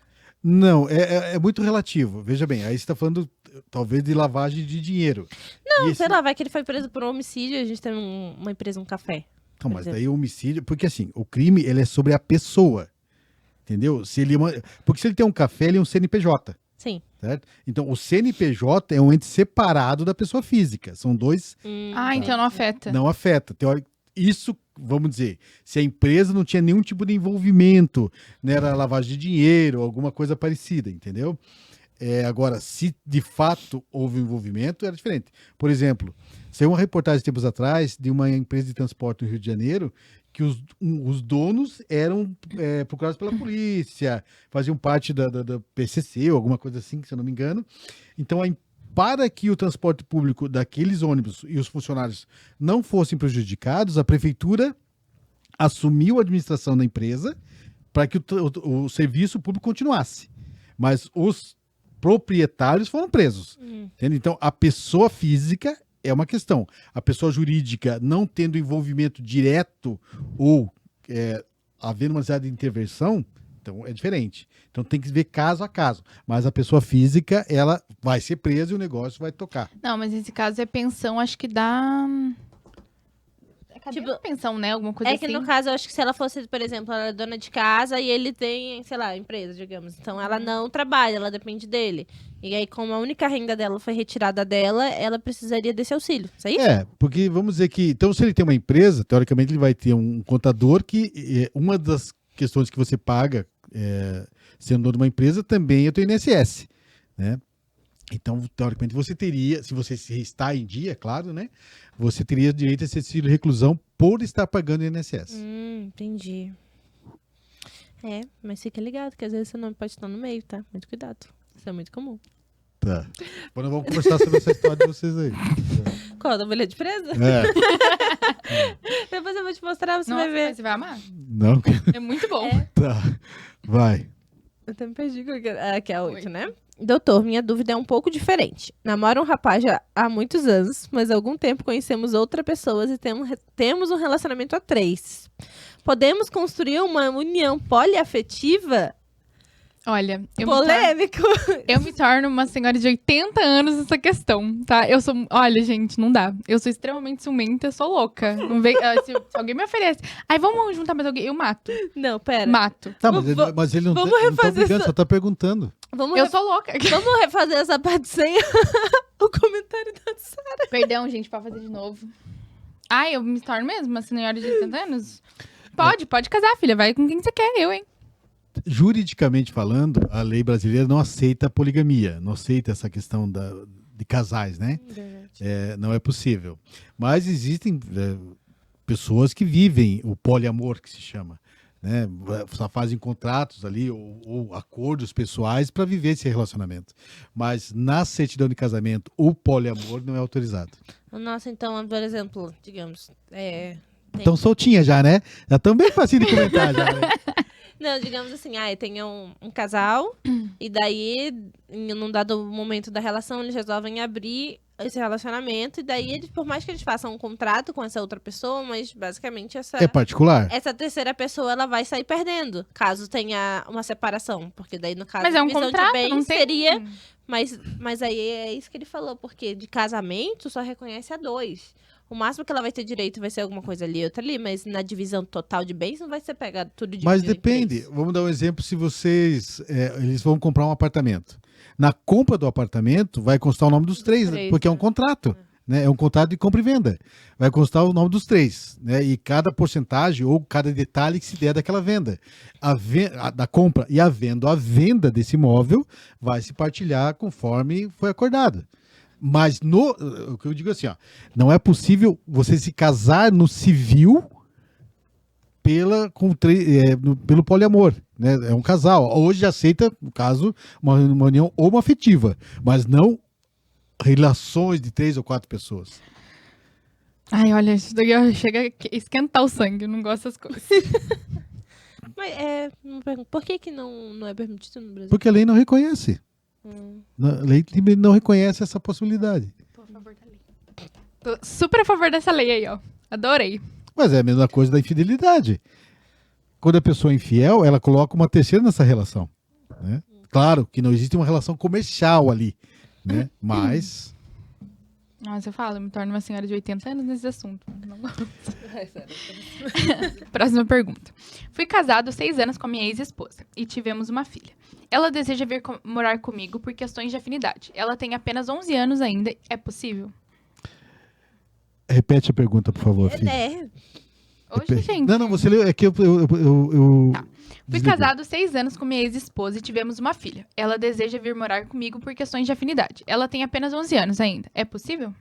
Não, é muito relativo. Veja bem, aí você está falando talvez de lavagem de dinheiro. Não, E sei lá, vai que ele foi preso por homicídio, a gente tem uma empresa, um café. Não, mas por exemplo. daí o homicídio... Porque assim, o crime ele é sobre a pessoa, entendeu? Porque se ele tem um café, ele é um CNPJ, Sim. certo? Então, o CNPJ é um ente separado da pessoa física. São dois, Então não afeta. não afeta. Isso, vamos dizer, se a empresa não tinha nenhum tipo de envolvimento, né, era lavagem de dinheiro, alguma coisa parecida, entendeu? Agora, se de fato houve envolvimento, era diferente. Por exemplo, saiu uma reportagem tempos atrás de uma empresa de transporte no Rio de Janeiro que os donos eram procurados pela polícia, faziam parte da PCC ou alguma coisa assim, se eu não me engano. Então, para que o transporte público daqueles ônibus e os funcionários não fossem prejudicados, a prefeitura assumiu a administração da empresa para que o serviço público continuasse. Mas os proprietários foram presos. Entende? Então, a pessoa física é uma questão. A pessoa jurídica não tendo envolvimento direto ou havendo uma necessidade de intervenção, então é diferente. Então tem que ver caso a caso. Mas a pessoa física, ela vai ser presa e o negócio vai tocar. Não, mas nesse caso é pensão, acho que dá... Cadê Tipo, uma pensão, né? Alguma coisa É que assim. no caso, eu acho que se ela fosse, por exemplo, ela é dona de casa e ele tem, sei lá, empresa, digamos. Então ela não trabalha, ela depende dele. E aí, como a única renda dela foi retirada dela, ela precisaria desse auxílio. Isso aí? Porque vamos dizer que... Então, se ele tem uma empresa, teoricamente ele vai ter um contador que... uma das questões que você paga sendo dono de uma empresa também é o teu INSS, né? Então, teoricamente, você teria, se você está em dia, claro, né? Você teria direito a esse auxílio de reclusão por estar pagando o INSS. Entendi. Mas fica ligado, que às vezes seu nome pode estar no meio, tá? Muito cuidado. Isso é muito comum. Tá. Agora vamos conversar sobre essa história de vocês aí. Qual? Da mulher de presa? Depois eu vou te mostrar, você Nossa, vai ver. mas você vai amar. Não? É muito bom. Tá. Vai. Eu até me perdi com que é a 8, né? Doutor, minha dúvida é um pouco diferente. Namoro um rapaz já há muitos anos, mas há algum tempo conhecemos outra pessoa e temos um relacionamento a 3. Podemos construir uma união poliafetiva? Olha, Polêmico. eu me torno uma senhora de 80 anos nessa questão, tá? Olha, gente, não dá. Eu sou extremamente ciumenta, eu sou louca. Não vem, se alguém me oferece, vamos juntar mais alguém, eu mato. Não, pera. Mato. Tá, mas ele não vamos tá refazer brigando, essa- só tá perguntando. Eu sou louca. Vamos refazer essa parte sem o comentário da Sara. Perdão, gente, pode fazer de novo. Eu me torno mesmo uma senhora de 80 anos? Pode casar, filha. Vai com quem você quer, eu, hein? Juridicamente falando, a lei brasileira não aceita a poligamia, não aceita essa questão de casais, né? Não é possível. Mas existem pessoas que vivem o poliamor, que se chama, né? Só fazem contratos ali ou acordos pessoais para viver esse relacionamento. Mas na certidão de casamento, o poliamor não é autorizado. Nossa, então, por exemplo, digamos, Então soltinha já, né? Já estão bem facinho de comentar já, né? Não, digamos assim, tem um casal, e daí, num dado momento da relação, eles resolvem abrir esse relacionamento, e daí, eles, por mais que eles façam um contrato com essa outra pessoa, mas basicamente É particular. essa terceira pessoa, ela vai sair perdendo, caso tenha uma separação. Porque daí, no caso, Mas é um divisão de contrato, bens não tem... seria... Mas aí é isso que ele falou, porque de casamento só reconhece a 2. O máximo que ela vai ter direito vai ser alguma coisa ali, outra ali, mas na divisão total de bens não vai ser pegado tudo de Mas depende. Vamos dar um exemplo se vocês... eles vão comprar um apartamento. Na compra do apartamento vai constar o nome dos três, três, porque é um contrato. Né? É um contrato de compra e venda. Vai constar o nome dos três. Né? E cada porcentagem ou cada detalhe que se der daquela venda. Da compra e a venda desse imóvel vai se partilhar conforme foi acordado. Mas o que eu digo assim, ó, não é possível você se casar no civil pelo poliamor. Né? É um casal. Hoje aceita, no caso, uma união homoafetiva, mas não relações de 3 ou 4 pessoas. Ai, olha, isso daí chega a esquentar o sangue, eu não gosto dessas coisas. Mas por que não é permitido no Brasil? Porque a lei não reconhece. A lei não reconhece essa possibilidade. Tô a favor da lei. Tô super a favor dessa lei aí, ó. Adorei. Mas é a mesma coisa da infidelidade. Quando a pessoa é infiel, ela coloca uma terceira nessa relação. Né? Claro que não existe uma relação comercial ali. Né? Mas... Nossa, eu falo, eu me torno uma senhora de 80 anos nesse assunto. Não gosto. Próxima pergunta. Fui casado 6 anos com a minha ex-esposa e tivemos uma filha. Ela deseja vir morar comigo por questões de afinidade. Ela tem apenas 11 anos ainda. É possível? Repete a pergunta, por favor, filha. Oxe, gente. Não, você leu. É que eu Tá. Fui casado 6 anos com minha ex-esposa e tivemos uma filha. Ela deseja vir morar comigo por questões de afinidade. Ela tem apenas 11 anos ainda. É possível?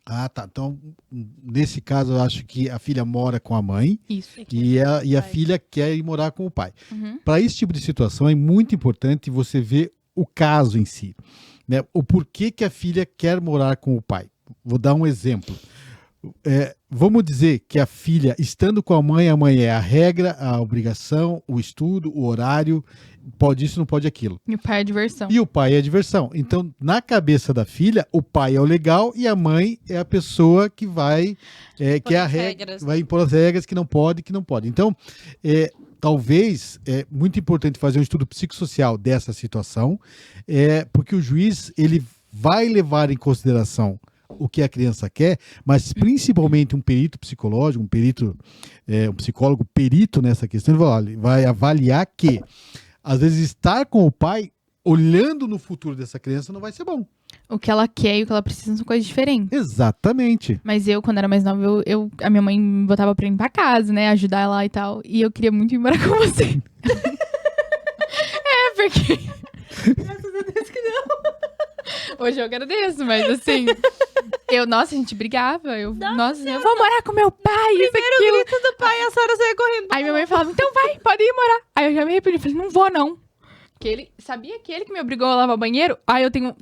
Ah, tá. Então, nesse caso, eu acho que a filha mora com a mãe Isso. e a filha quer ir morar com o pai. Uhum. Para esse tipo de situação, é muito importante você ver o caso em si. Né? O porquê que a filha quer morar com o pai. Vou dar um exemplo. Vamos dizer que a filha, estando com a mãe é a regra, a obrigação, o estudo, o horário, pode isso, não pode aquilo. E o pai é diversão. E o pai é a diversão. Então, na cabeça da filha, o pai é o legal e a mãe é a pessoa que vai, que é a regra, vai impor as regras que não pode, que não pode. Então, talvez é muito importante fazer um estudo psicossocial dessa situação, porque o juiz ele vai levar em consideração o que a criança quer, mas principalmente um perito psicológico, um psicólogo perito nessa questão, ele vai avaliar que, às vezes, estar com o pai, olhando no futuro dessa criança, não vai ser bom. O que ela quer e o que ela precisa são coisas diferentes. Exatamente. Mas eu, quando era mais nova, a minha mãe me botava pra ir pra casa, né? Ajudar ela e tal. E eu queria muito ir morar com você. Porque... Graças a Deus que não. Hoje eu agradeço, mas assim... Nossa, a gente brigava. Eu vou morar com meu pai, isso, aquilo. Primeiro grito do pai, a senhora saia correndo. Aí minha mãe falava, então vai, pode ir morar. Aí eu já me arrependi, falei, não vou não. Sabia que ele que me obrigou a lavar o banheiro? Eu tenho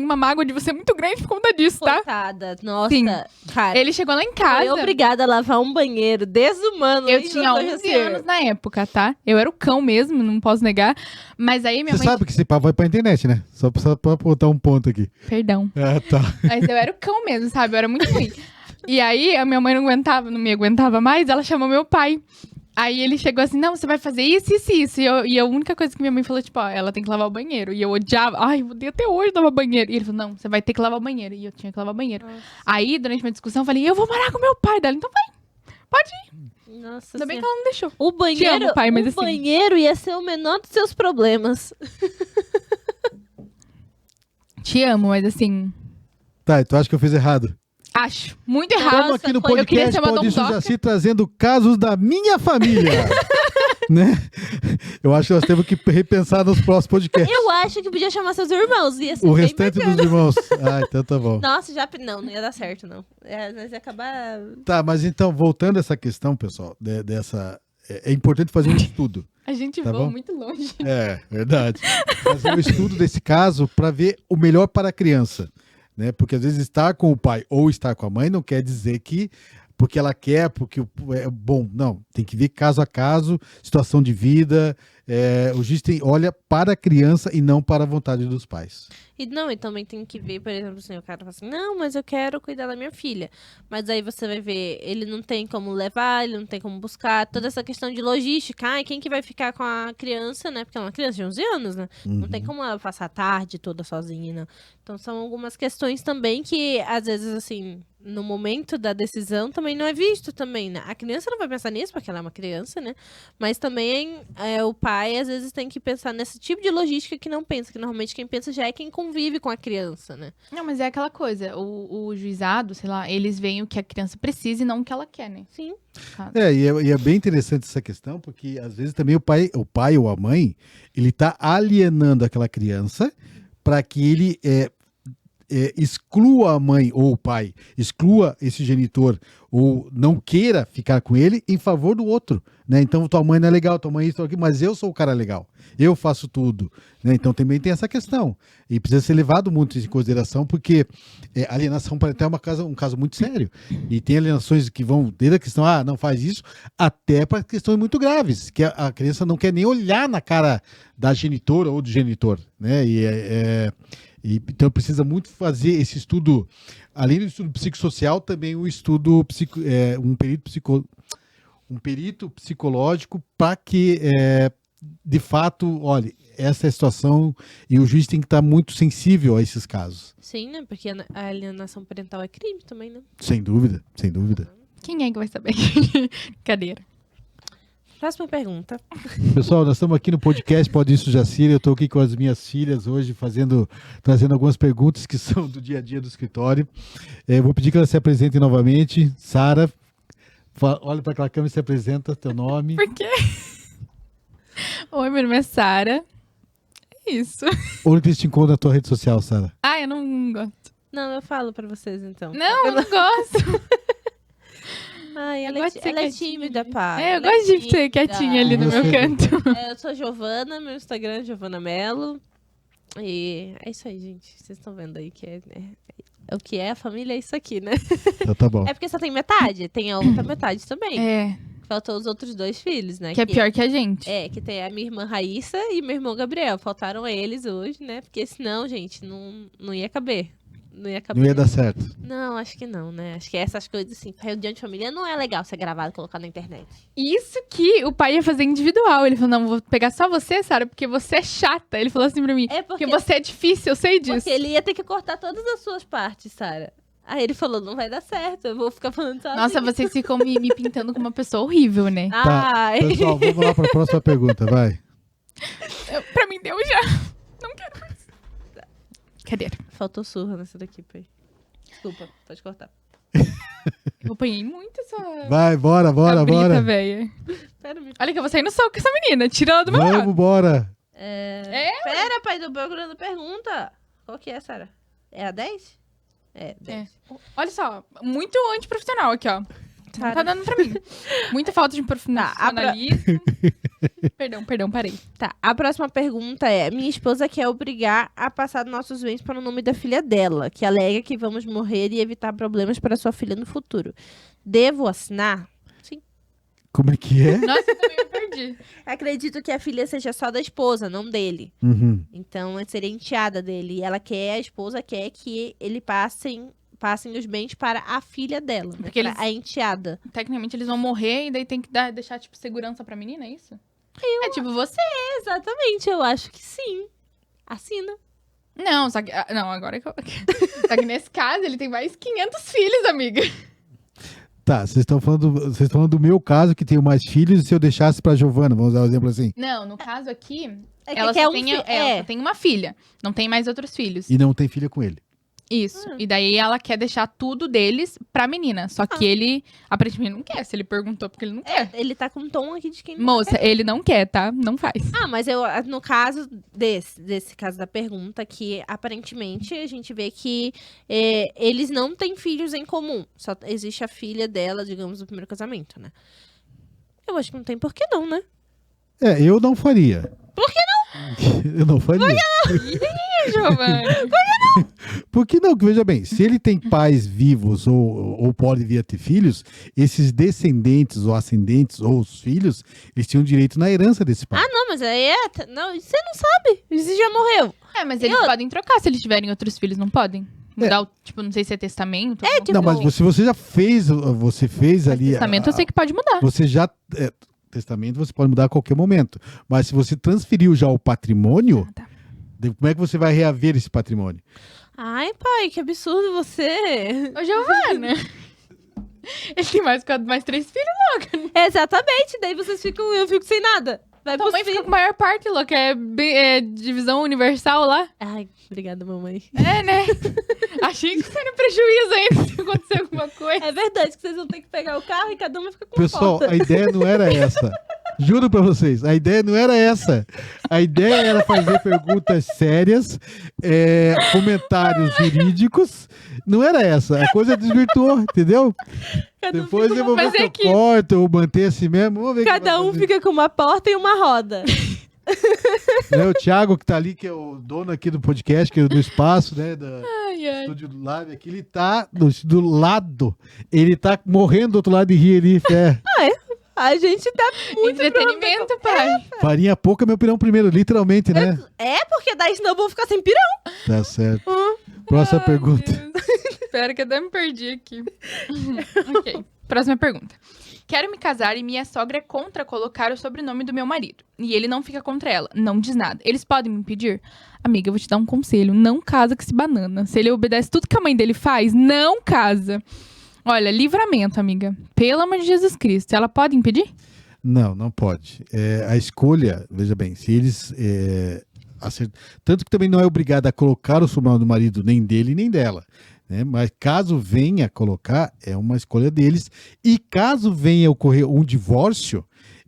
uma mágoa de você muito grande por conta disso, tá? Coitada, nossa, Sim. cara. Ele chegou lá em casa. Foi obrigada a lavar um banheiro desumano. Eu tinha 11 anos na época, tá? Eu era o cão mesmo, não posso negar. Mas aí minha mãe... Você sabe que esse papo vai pra internet, né? Só pra botar um ponto aqui. Perdão. Tá. Mas eu era o cão mesmo, sabe? Eu era muito ruim. E aí a minha mãe não me aguentava mais, ela chamou meu pai. Aí ele chegou assim, não, você vai fazer isso, isso, isso. E a única coisa que minha mãe falou, tipo, ela tem que lavar o banheiro. E eu odiava, eu odeio até hoje lavar o banheiro. E ele falou, não, você vai ter que lavar o banheiro. E eu tinha que lavar o banheiro. Nossa. Aí, durante uma discussão, eu falei, eu vou morar com meu pai dela. Então vai, pode ir. Nossa, ainda bem que ela não deixou. O banheiro, te amo, pai, mas assim... banheiro ia ser o menor dos seus problemas. Te amo, mas assim... Tá, tu acha que eu fiz errado? Acho. Muito errado. Estamos aqui no podcast Paulista Jaci trazendo casos da minha família. Né? Eu acho que nós temos que repensar nos próximos podcasts. Eu acho que podia chamar seus irmãos. Ia ser o bem restante bacana. dos irmãos. Então tá bom. Nossa, não ia dar certo, não. Nós ia acabar... Tá, mas então, voltando a essa questão, pessoal, é importante fazer um estudo. A gente tá voa bom? muito longe. Verdade. Fazer um estudo desse caso para ver o melhor para a criança. Né? Porque às vezes estar com o pai ou estar com a mãe não quer dizer que porque ela quer, porque é bom. Não, tem que ver caso a caso, situação de vida. O juiz olha para a criança e não para a vontade dos pais. E também tem que ver, por exemplo, assim, o cara fala assim, não, mas eu quero cuidar da minha filha. Mas aí você vai ver, ele não tem como levar, ele não tem como buscar, toda essa questão de logística. Ai, quem que vai ficar com a criança, né? Porque é uma criança de 11 anos, né? Não tem como ela passar a tarde toda sozinha, não. Então são algumas questões também que, às vezes, assim, no momento da decisão também não é visto também, né? A criança não vai pensar nisso, porque ela é uma criança, né? Mas também o pai, às vezes, tem que pensar nesse tipo de logística que não pensa, que normalmente quem pensa já é quem convive com a criança, né? Não, mas é aquela coisa, o juizado, sei lá, eles veem o que a criança precisa e não o que ela quer, né? Sim. E é bem interessante essa questão, porque às vezes também o pai ou a mãe, ele tá alienando aquela criança para que ele exclua a mãe ou o pai, exclua esse genitor ou não queira ficar com ele em favor do outro, né? Então tua mãe não é legal, tua mãe isso aqui, mas eu sou o cara legal, eu faço tudo, né? Então também tem essa questão e precisa ser levado muito em consideração, porque alienação parental é um caso muito sério e tem alienações que vão desde a questão, não faz isso, até para questões muito graves, que a criança não quer nem olhar na cara da genitora ou do genitor, né? Então precisa muito fazer esse estudo, além do estudo psicossocial, também o estudo, um perito psicológico para que, de fato, olha, essa é a situação e o juiz tem que estar muito sensível a esses casos. Sim, né? Porque a alienação parental é crime também, né? Sem dúvida, sem dúvida. Quem é que vai saber? Cadeira. Próxima pergunta. Pessoal, nós estamos aqui no podcast Pode Isso Jacira. Eu estou aqui com as minhas filhas hoje, trazendo algumas perguntas que são do dia a dia do escritório. Vou pedir que elas se apresentem novamente. Sara, olha para aquela câmera e se apresenta, teu nome. Por quê? Oi, meu nome é Sara. É isso. Onde que eles te encontram na tua rede social, Sara? Eu não gosto. Não, eu falo pra vocês, então. Não, eu não gosto. Ela é tímida, pá. Eu gosto de ser quietinha ali no meu canto. Eu sou Giovana, meu Instagram é Giovana Mello. E é isso aí, gente. Vocês estão vendo aí que o que é a família é isso aqui, né? Então tá bom. É porque só tem metade, tem a outra metade também. Faltou os outros 2 filhos, né? Que é pior que a gente. Que tem a minha irmã Raíssa e meu irmão Gabriel. Faltaram eles hoje, né? Porque senão, gente, não ia caber. Não ia dar certo. Não, acho que não, né? Acho que essas coisas, assim, reunião de família não é legal ser gravado e colocar na internet. Isso que o pai ia fazer individual. Ele falou, não, vou pegar só você, Sara, porque você é chata. Ele falou assim pra mim, porque você é difícil, eu sei disso. Porque ele ia ter que cortar todas as suas partes, Sara. Aí ele falou, não vai dar certo, eu vou ficar falando sozinha. Nossa, vocês ficam me pintando como uma pessoa horrível, né? Tá, pessoal, vamos lá para a próxima pergunta, vai. Pra mim deu já. Não quero mais. Cadeira. Faltou surra nessa daqui, pai. Desculpa, pode cortar. Eu apanhei muito essa... Vai, bora. Véia. Pera, olha que eu vou sair no soco com essa menina, tira ela do meu lado. Vamos, bora. Pera, pai, tô procurando pergunta. Qual que é, Sara? É a 10? 10. Olha só, muito antiprofissional aqui, ó. Não tá dando pra mim. Muita falta de profissionalismo. Perdão, parei. Tá, a próxima pergunta é: minha esposa quer obrigar a passar nossos bens para o nome da filha dela, que alega que vamos morrer e evitar problemas para sua filha no futuro. Devo assinar? Sim. Como é que é? Nossa, eu também me perdi. Acredito que a filha seja só da esposa, não dele. Uhum. Então, seria enteada dele. E a esposa quer que ele passem os bens para a filha dela, né? Porque A enteada. Tecnicamente, eles vão morrer e daí tem que deixar, tipo, segurança pra menina, é isso? É tipo você. Exatamente, eu acho que sim. Assina. Não, só que... Não, agora que eu... Só que nesse caso, ele tem mais 500 filhos, amiga. Tá, vocês estão falando do meu caso, que tenho mais filhos, e se eu deixasse pra Giovana, vamos usar um exemplo assim. Não, no caso aqui, É que ela quer só um tem, fi- ela só tem uma filha. Não tem mais outros filhos. E não tem filha com ele. Isso. E daí ela quer deixar tudo deles pra menina. Só que ele, aparentemente, não quer. Se ele perguntou, porque ele não quer. Ele tá com um tom aqui de quem não Moça, ele não quer, tá? Não faz. Mas no caso desse caso da pergunta, que aparentemente a gente vê que eles não têm filhos em comum. Só existe a filha dela, digamos, do primeiro casamento, né? Eu acho que não tem por que não, né? Eu não faria. Por que não? Eu não faria. Ih, Giovana. Por que não? Porque não, que veja bem, se ele tem pais vivos ou pode vir a ter filhos, esses descendentes ou ascendentes ou os filhos, eles tinham direito na herança desse pai. Ah, não, mas aí não, você não sabe. Você já morreu. Mas eles podem trocar se eles tiverem outros filhos, não podem? Mudar tipo, não sei se é testamento. tipo, Não, mas se você já fez, você fez Mas ali... testamento eu sei que pode mudar. Você já... testamento você pode mudar a qualquer momento. Mas se você transferiu já o patrimônio, Tá. como é que você vai reaver esse patrimônio? Ai, pai, que absurdo você. Ô, Giovana. Ele tem mais 3 filhos. Exatamente, daí eu fico sem nada. Vai Tua pros mãe fica filhos. com a maior parte, louca. É divisão universal lá. Ai, obrigada, mamãe. É, né? Achei que você no prejuízo ainda se acontecer alguma coisa. É verdade que vocês vão ter que pegar o carro e cada um vai ficar com Pessoal, uma porta. a ideia não era essa. Juro pra vocês, a ideia não era essa. A ideia era fazer perguntas sérias, comentários jurídicos. Não era essa. A coisa desvirtuou, entendeu? Depois eu vou ver fazer se eu aqui. corto ou manter assim mesmo. Vamos ver o que Cada vai um fazer. fica com uma porta e uma roda. Né, o Thiago, que tá ali, que é o dono aqui do podcast, que é do espaço, né? Do Ai, ai. estúdio do Live aqui, ele tá do lado. Ele tá morrendo do outro lado de rir ali. A gente tá muito Entretenimento, pai. Farinha pouca, meu pirão primeiro, literalmente, né? porque daí senão eu vou ficar sem pirão. Tá certo. Próxima Ai, pergunta. Deus. Espera que eu até me perdi aqui. Ok. Próxima pergunta. Quero me casar e minha sogra é contra colocar o sobrenome do meu marido. E ele não fica contra ela, não diz nada. Eles podem me impedir? Amiga, eu vou te dar um conselho. Não casa com esse banana. Se ele obedece tudo que a mãe dele faz, não casa. Olha, livramento, amiga. Pelo amor de Jesus Cristo. Ela pode impedir? Não, não pode. A escolha, veja bem, se eles tanto que também não é obrigado a colocar o sobrenome do marido, nem dele, nem dela. Né? Mas caso venha a colocar, é uma escolha deles. E caso venha a ocorrer um divórcio,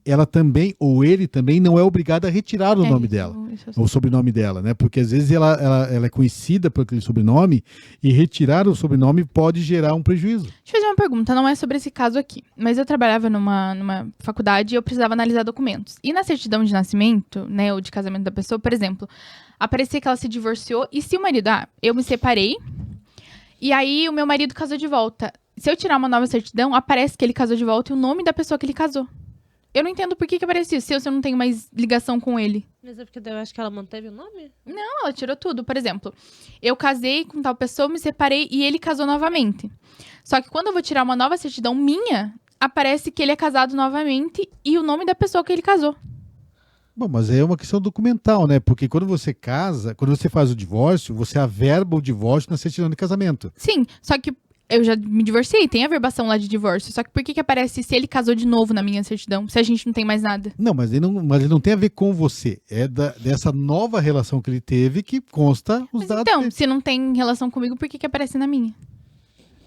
ela também, ou ele também, não é obrigado a retirar o nome dela. O sobrenome dela, né? Porque às vezes ela é conhecida por aquele sobrenome e retirar o sobrenome pode gerar um prejuízo. Deixa eu fazer uma pergunta, não é sobre esse caso aqui. Mas eu trabalhava numa faculdade e eu precisava analisar documentos. E na certidão de nascimento, né, ou de casamento da pessoa, por exemplo, aparecia que ela se divorciou e se o marido, eu me separei e aí o meu marido casou de volta. Se eu tirar uma nova certidão, aparece que ele casou de volta e o nome da pessoa que ele casou. Eu não entendo por que aparece isso, se eu não tenho mais ligação com ele. Mas é porque eu acho que ela manteve o nome? Não, ela tirou tudo. Por exemplo, eu casei com tal pessoa, me separei e ele casou novamente. Só que quando eu vou tirar uma nova certidão minha, aparece que ele é casado novamente e o nome da pessoa que ele casou. Bom, mas é uma questão documental, né? Porque quando você casa, quando você faz o divórcio, você averba o divórcio na certidão de casamento. Sim, só que eu já me divorciei, tem a verbação lá de divórcio. Só que por que aparece se ele casou de novo na minha certidão, se a gente não tem mais nada? Não, mas ele não tem a ver com você. É dessa nova relação que ele teve que consta os Mas dados. então, dele. se não tem relação comigo, por que aparece na minha?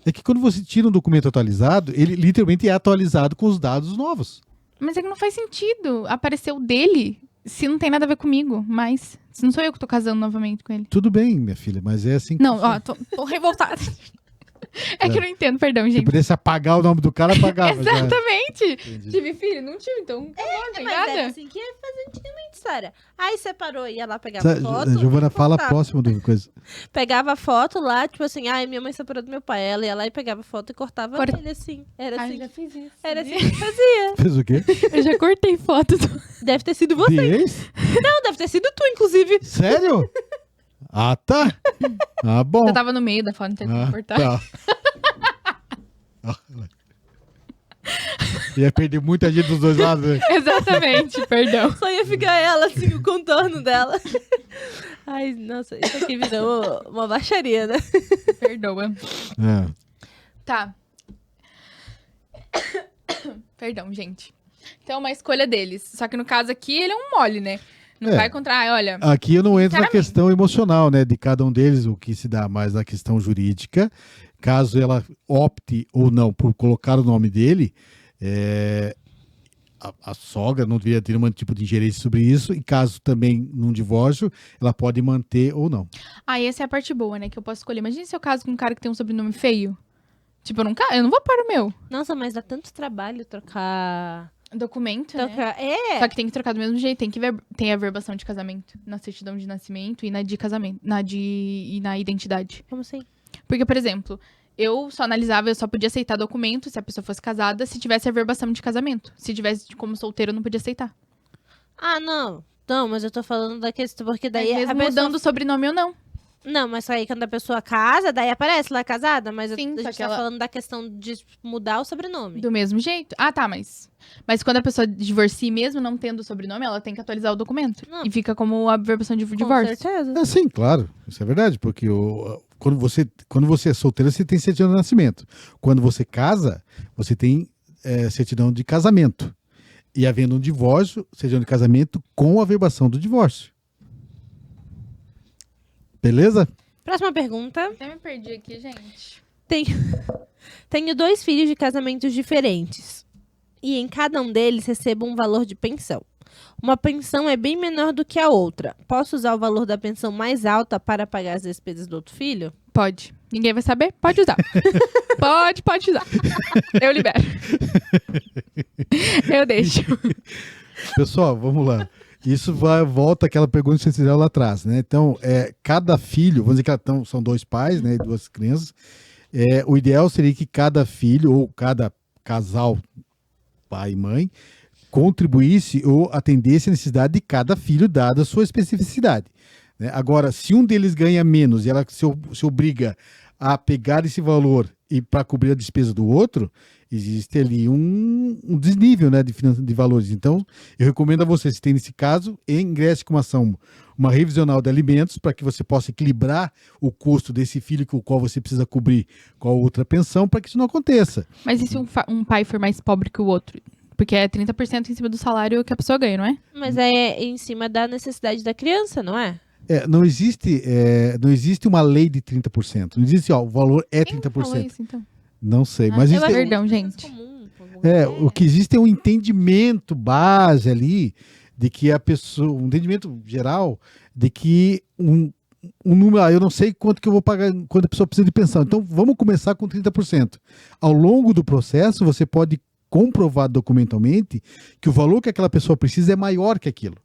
É que quando você tira um documento atualizado, ele literalmente é atualizado com os dados novos. Mas é que não faz sentido aparecer o dele se não tem nada a ver comigo, mas se não sou eu que tô casando novamente com ele. Tudo bem, minha filha, mas é assim que Não, funciona. ó, tô revoltada. É que eu não entendo, perdão, Se gente. pudesse apagar o nome do cara, apagava. já. Exatamente. Entendi. Tive filho? Não tive, então não tem Mas nada. era assim que ia fazer antigamente, história. Aí separou, ia lá pegar Sa- foto. Giovana, fala cortava. próximo do coisa. Pegava a foto lá, tipo assim, minha mãe separou do meu pai. Ela ia lá e pegava a foto e cortava Corta- ele assim. Era Ai, assim. já fiz isso. Era assim que fazia. Fez o quê? Eu já cortei foto. Deve ter sido você. De ex? Não, deve ter sido tu, inclusive. Sério? Ah, tá. Ah, bom. Eu tava no meio da foto, não teve que cortar. Tá. Ia perder muita gente dos dois lados. Né? Exatamente, perdão. Só ia ficar ela, assim, o contorno dela. Ai, nossa, isso aqui virou uma baixaria, né? Perdoa. É. Tá. Perdão, gente. Então é uma escolha deles. Só que no caso aqui, ele é um mole, né? Não vai contra... olha... Aqui eu não entro na Sinceramente. questão emocional, né? De cada um deles, o que se dá mais na questão jurídica. Caso ela opte ou não por colocar o nome dele, a sogra não deveria ter nenhum tipo de ingerência sobre isso. E caso também num divórcio, ela pode manter ou não. Essa é a parte boa, né? Que eu posso escolher. Imagina se eu caso com um cara que tem um sobrenome feio. Tipo, eu não vou para o meu. Nossa, mas dá tanto trabalho trocar Documento, né? É. Só que tem que trocar do mesmo jeito. Tem a verbação de casamento na certidão de nascimento e na de casamento. E na identidade. Como assim? Porque, por exemplo, eu só podia aceitar documento se a pessoa fosse casada, se tivesse a verbação de casamento. Se tivesse como solteiro, eu não podia aceitar. Ah, não. Não, mas eu tô falando da questão, porque daí Mesmo a pessoa... mudando o sobrenome ou não. Não, mas aí quando a pessoa casa, daí aparece lá casada, mas Sim, a só gente que tá ela- falando da questão de mudar o sobrenome. Do mesmo jeito. Ah, tá, mas quando a pessoa divorcia, mesmo não tendo o sobrenome, ela tem que atualizar o documento. Não. E fica como a verbação de Com divórcio. certeza. É, sim, claro. Isso é verdade, porque quando você é solteira, você tem certidão de nascimento. Quando você casa, você tem certidão de casamento. E havendo um divórcio, certidão de casamento com a verbação do divórcio. Beleza? Próxima pergunta. Até me perdi aqui, gente. Tenho 2 filhos de casamentos diferentes. E em cada um deles recebo um valor de pensão. Uma pensão é bem menor do que a outra. Posso usar o valor da pensão mais alta para pagar as despesas do outro filho? Pode. Ninguém vai saber? Pode usar. pode usar. Eu libero. Eu deixo. Pessoal, vamos lá. Isso volta àquela pergunta que vocês fizeram lá atrás, né? Então, cada filho, vamos dizer que são 2 pais, né, e 2 crianças. O ideal seria que cada filho ou cada casal, pai e mãe, contribuísse ou atendesse a necessidade de cada filho, dada a sua especificidade, né? Agora, se um deles ganha menos e ela se obriga a pegar esse valor e para cobrir a despesa do outro, existe ali um desnível, né, de valores. Então, eu recomendo a você, se tem nesse caso, ingresse com uma revisional de alimentos para que você possa equilibrar o custo desse filho com o qual você precisa cobrir com a outra pensão, para que isso não aconteça. Mas e se um pai for mais pobre que o outro? Porque é 30% em cima do salário que a pessoa ganha, não é? Mas é em cima da necessidade da criança, não é? Não existe uma lei de 30%. Não existe, o valor é Quem falou 30%. isso, então? Não sei, mas eu existe, acho Perdão, que é gente. comum, o que existe é um entendimento base ali de que a pessoa, um entendimento geral de que um número, eu não sei quanto que eu vou pagar quando a pessoa precisa de pensão. Então vamos começar com 30%. Ao longo do processo, você pode comprovar documentalmente que o valor que aquela pessoa precisa é maior que aquilo,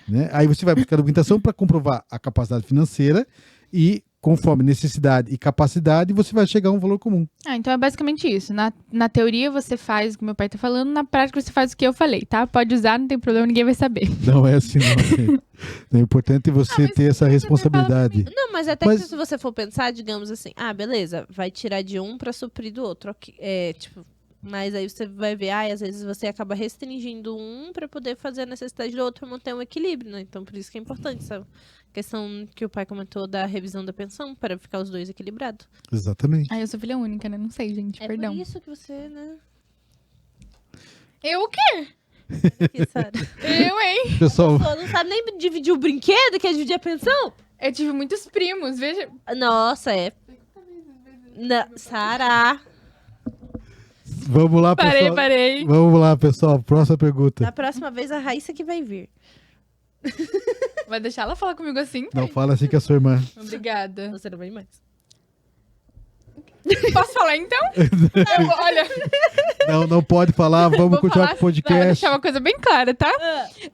né? Aí você vai buscar a documentação para comprovar a capacidade financeira e, conforme necessidade e capacidade, você vai chegar a um valor comum. Então é basicamente isso. Na teoria você faz o que meu pai tá falando, na prática você faz o que eu falei, tá? Pode usar, não tem problema, ninguém vai saber. Não é assim, não. É importante você ter essa responsabilidade. Não, mas até Mas- que se você for pensar, digamos assim, beleza, vai tirar de um pra suprir do outro. Mas aí você vai ver, às vezes você acaba restringindo um pra poder fazer a necessidade do outro, pra manter um equilíbrio, né? Então por isso que é importante essa questão que o pai comentou da revisão da pensão, para ficar os dois equilibrados. Exatamente. Eu sou filha única, né? Não sei, gente, perdão. Por isso que você, né? Eu o quê? Que, Sara? Eu, hein? Pessoal, Pô, não sabe nem dividir o brinquedo, quer dividir a pensão? Eu tive muitos primos, veja. Nossa, Sara, vamos lá, pessoal. Parei. Vamos lá, pessoal. Próxima pergunta. na próxima vez a Raíssa que vai vir. Vai deixar ela falar comigo assim? Não fala assim com a sua irmã. Obrigada. Você não vem mais. Posso falar então? Olha, Não pode falar. Vamos vou continuar falar, com o Vou podcast. deixar uma coisa bem clara, tá?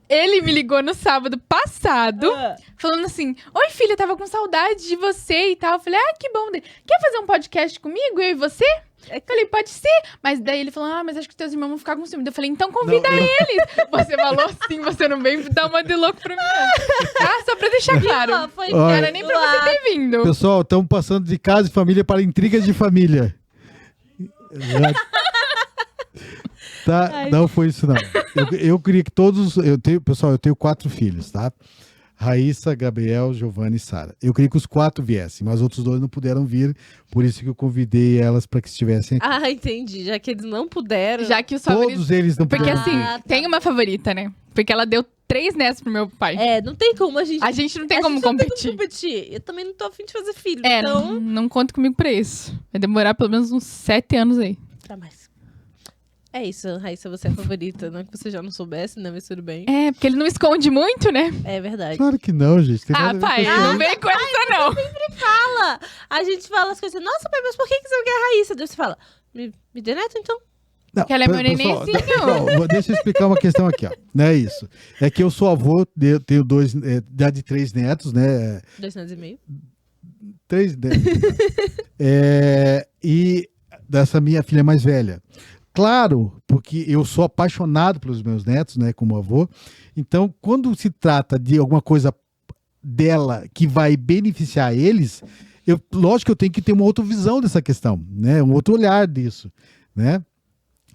Ele me ligou no sábado passado, falando assim: Oi, filha, tava com saudade de você e tal. Eu falei: que bom. Quer fazer um podcast comigo, eu e você? Eu falei: pode ser. Mas daí ele falou: mas acho que teus irmãos vão ficar com ciúme. Eu falei: então convida eles. Você falou assim, você não vem dar uma de louco pra mim, não. Tá? Só pra deixar claro. Foi Não era nem pra você ter vindo. Pessoal, estamos passando de casa e família para intrigas de família. Tá? Não foi isso, não. Eu queria que todos. Pessoal, eu tenho 4 filhos, tá? Raíssa, Gabriel, Giovanni e Sara. Eu queria que os 4 viessem, mas os outros 2 não puderam vir, por isso que eu convidei elas para que estivessem aqui. Entendi. Já que eles não puderam. Já que os favoritos. Todos eles não Porque puderam assim, vir. tá. tem uma favorita, né? Porque ela deu 3 netos pro meu pai. Não tem como a gente. A gente não tem a como gente não tem competir. como competir. Eu também não tô afim de fazer filho. Então. Não conta comigo pra isso. Vai demorar pelo menos uns 7 anos aí. Tá mais. É isso, Raíssa, você é a favorita. Não que você já não soubesse, né? Mas tudo bem. É, porque ele não esconde muito, né? É verdade. Claro que não, gente. Tem nada a ver Pai, com isso. não vem com essa, não. Fala! A gente fala as coisas assim, nossa, pai, mas por que você não quer a Raíssa? Daí você fala, me dê neto, então. Não, Que ela é meu pessoal, nenenzinho. não, deixa eu explicar uma questão aqui, ó. Não é isso. É que eu sou avô, eu tenho de 3 netos, né? 2 anos e meio. 3 netos. E dessa minha filha mais velha. Claro, porque eu sou apaixonado pelos meus netos, né, como avô. Então, quando se trata de alguma coisa dela que vai beneficiar eles, lógico que eu tenho que ter uma outra visão dessa questão, né, um outro olhar disso, né?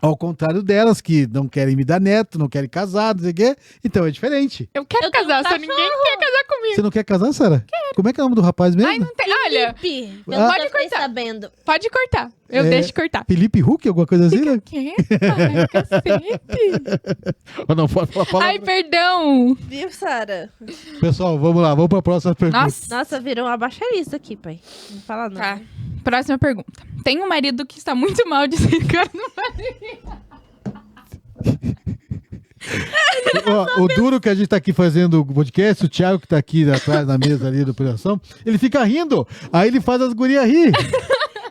Ao contrário delas, que não querem me dar neto, não querem casar, não sei o quê. Então é diferente. Eu quero Eu tenho casar, um só ninguém quer casar comigo. Você não quer casar, Sara? Como é que é o nome do rapaz mesmo? Ai, não tem. Olha, Felipe, Ah. pode ficar sabendo. pode cortar. Eu É. deixo cortar. Felipe Huck, alguma coisa assim, né? Que? Ai, cacete. Ou não pode falar palavra? Ai, perdão. Viu, Sara? Pessoal, vamos lá, vamos para a próxima pergunta. Nossa. Nossa, virou uma baixaria isso aqui, pai. Não fala não. Tá. Próxima pergunta. Tem um marido que está muito mal de ser cara no marido. Ó, o duro que a gente tá aqui fazendo o podcast, o Thiago que tá aqui atrás na mesa ali do operação, ele fica rindo, aí ele faz as gurias rir.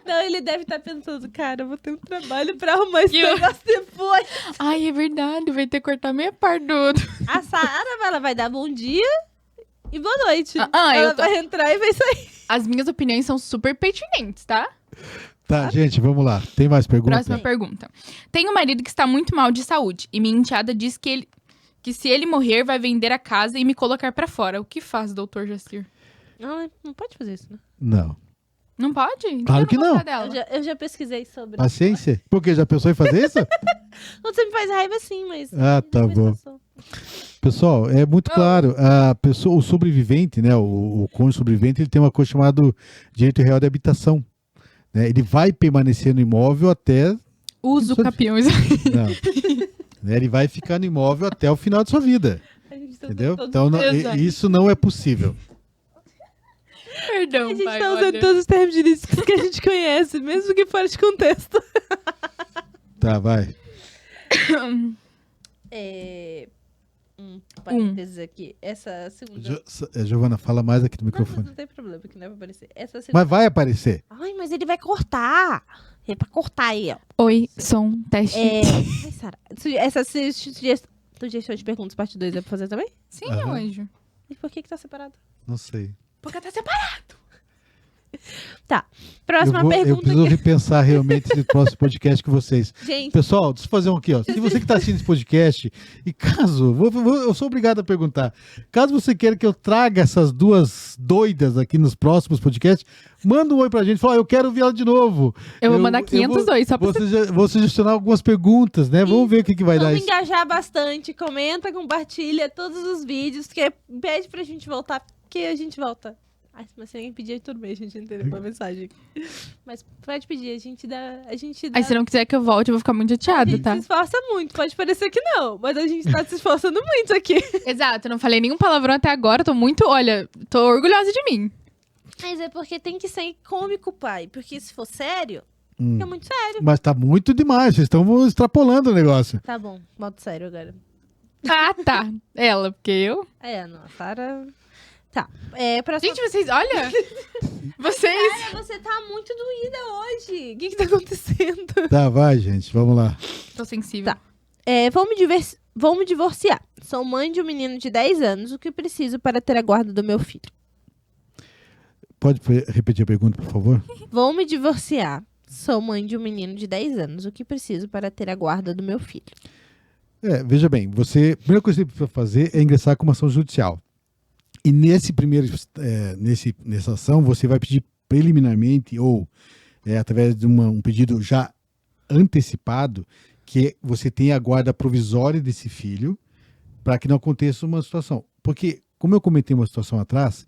Não, ele deve estar pensando, cara, eu vou ter um trabalho pra arrumar esse E eu- negócio depois. Ai, é verdade. Vai ter que cortar meia parte do outro. A Sara, ela vai dar bom dia e boa noite. Ah, ela eu tô- vai entrar e vai sair. As minhas opiniões são super pertinentes, tá? Tá, gente, vamos lá. Tem mais perguntas? Próxima pergunta. Tem um marido que está muito mal de saúde e minha enteada diz que se ele morrer vai vender a casa e me colocar pra fora. O que faz, doutor Jacir? Não pode fazer isso, né? Não. Não pode? Então Claro eu que não. gostar dela. Eu já pesquisei sobre. Paciência? Por quê? Já pensou em fazer isso? Você me faz raiva sim, mas. Ah, tá depois bom. passou. Pessoal, é muito claro. A pessoa, o sobrevivente, né? O cônjuge sobrevivente, ele tem uma coisa chamada direito real de habitação. Né? Ele vai permanecer no imóvel até. Uso Isso- capiões. Não. Né? Ele vai ficar no imóvel até o final de sua vida. A gente tá Entendeu? usando Então, Exato. isso não é possível. Perdão, A gente pai, tá usando olha. todos os termos jurídicos que a gente conhece, mesmo que fora de contexto. Tá, vai. Parênteses aqui. Essa segunda. Giovana, fala mais aqui no Não, microfone. não tem problema, que não vai aparecer. Essa segunda. Mas vai aparecer. Ai, mas ele vai cortar. É pra cortar aí, ó. Oi, som, teste. Ai, Sara. Essa sugestão de perguntas, parte 2, é pra fazer também? Sim, Aham. meu anjo. E por que tá separado? Não sei. Porque tá separado. Tá. Próxima eu pergunta. preciso repensar realmente esse próximo podcast com vocês. Gente, Pessoal, deixa eu fazer um aqui, ó. Se você que está assistindo esse podcast, e caso, eu sou obrigado a perguntar, caso você queira que eu traga essas duas doidas aqui nos próximos podcasts, manda um oi pra gente, fala, eu quero ver ela de novo. Eu vou mandar 502, só pra você. Vou sugestionar algumas perguntas, né? Vamos ver o que vai dar vamos isso. engajar bastante. Comenta, compartilha todos os vídeos. Que pede pra gente voltar, porque a gente volta. Ai, mas se ninguém pedir, tudo bem, a gente entendeu uma mensagem. Mas pode pedir, a gente dá. Aí se não quiser que eu volte, eu vou ficar muito A chateada, gente tá? se esforça muito, pode parecer que não, mas a gente tá se esforçando muito aqui. Exato, eu não falei nenhum palavrão até agora, tô muito, olha, tô orgulhosa de mim. Mas é porque tem que ser cômico, pai. Porque se for sério, Hum. fica muito sério. Mas tá muito demais, vocês estão extrapolando o negócio. Tá bom, modo sério agora. Ah, tá. Ela, porque eu... Não, a Sara. Tá. Próxima... Gente, vocês, olha... Vocês... Cara, você tá muito doída hoje. O que tá acontecendo? Tá, vai, gente, vamos lá. Tô sensível. Tá. Vou me divorciar. Sou mãe de um menino de 10 anos. O que preciso para ter a guarda do meu filho? Pode repetir a pergunta, por favor? Vou me divorciar. Sou mãe de um menino de 10 anos. O que preciso para ter a guarda do meu filho? Veja bem, a primeira coisa que você precisa fazer é ingressar com uma ação judicial. E nessa ação, você vai pedir preliminarmente ou através de um pedido já antecipado que você tenha a guarda provisória desse filho para que não aconteça uma situação. Porque, como eu comentei uma situação atrás,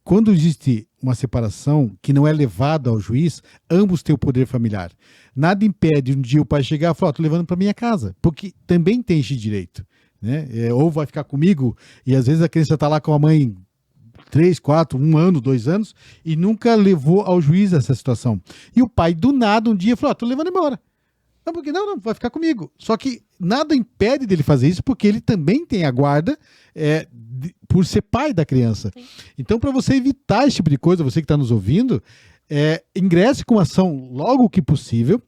quando existe uma separação que não é levada ao juiz, ambos têm o poder familiar. Nada impede um dia o pai chegar e falar, tô levando para minha casa, porque também tem esse direito. Né? Ou vai ficar comigo, e às vezes a criança está lá com a mãe 3, 4, 1 ano, 2 anos, e nunca levou ao juiz essa situação. E o pai, do nada, um dia falou, tô levando embora. Não, porque não, vai ficar comigo. Só que nada impede dele fazer isso, porque ele também tem a guarda por ser pai da criança. Sim. Então, para você evitar esse tipo de coisa, você que está nos ouvindo, ingresse com ação logo que possível.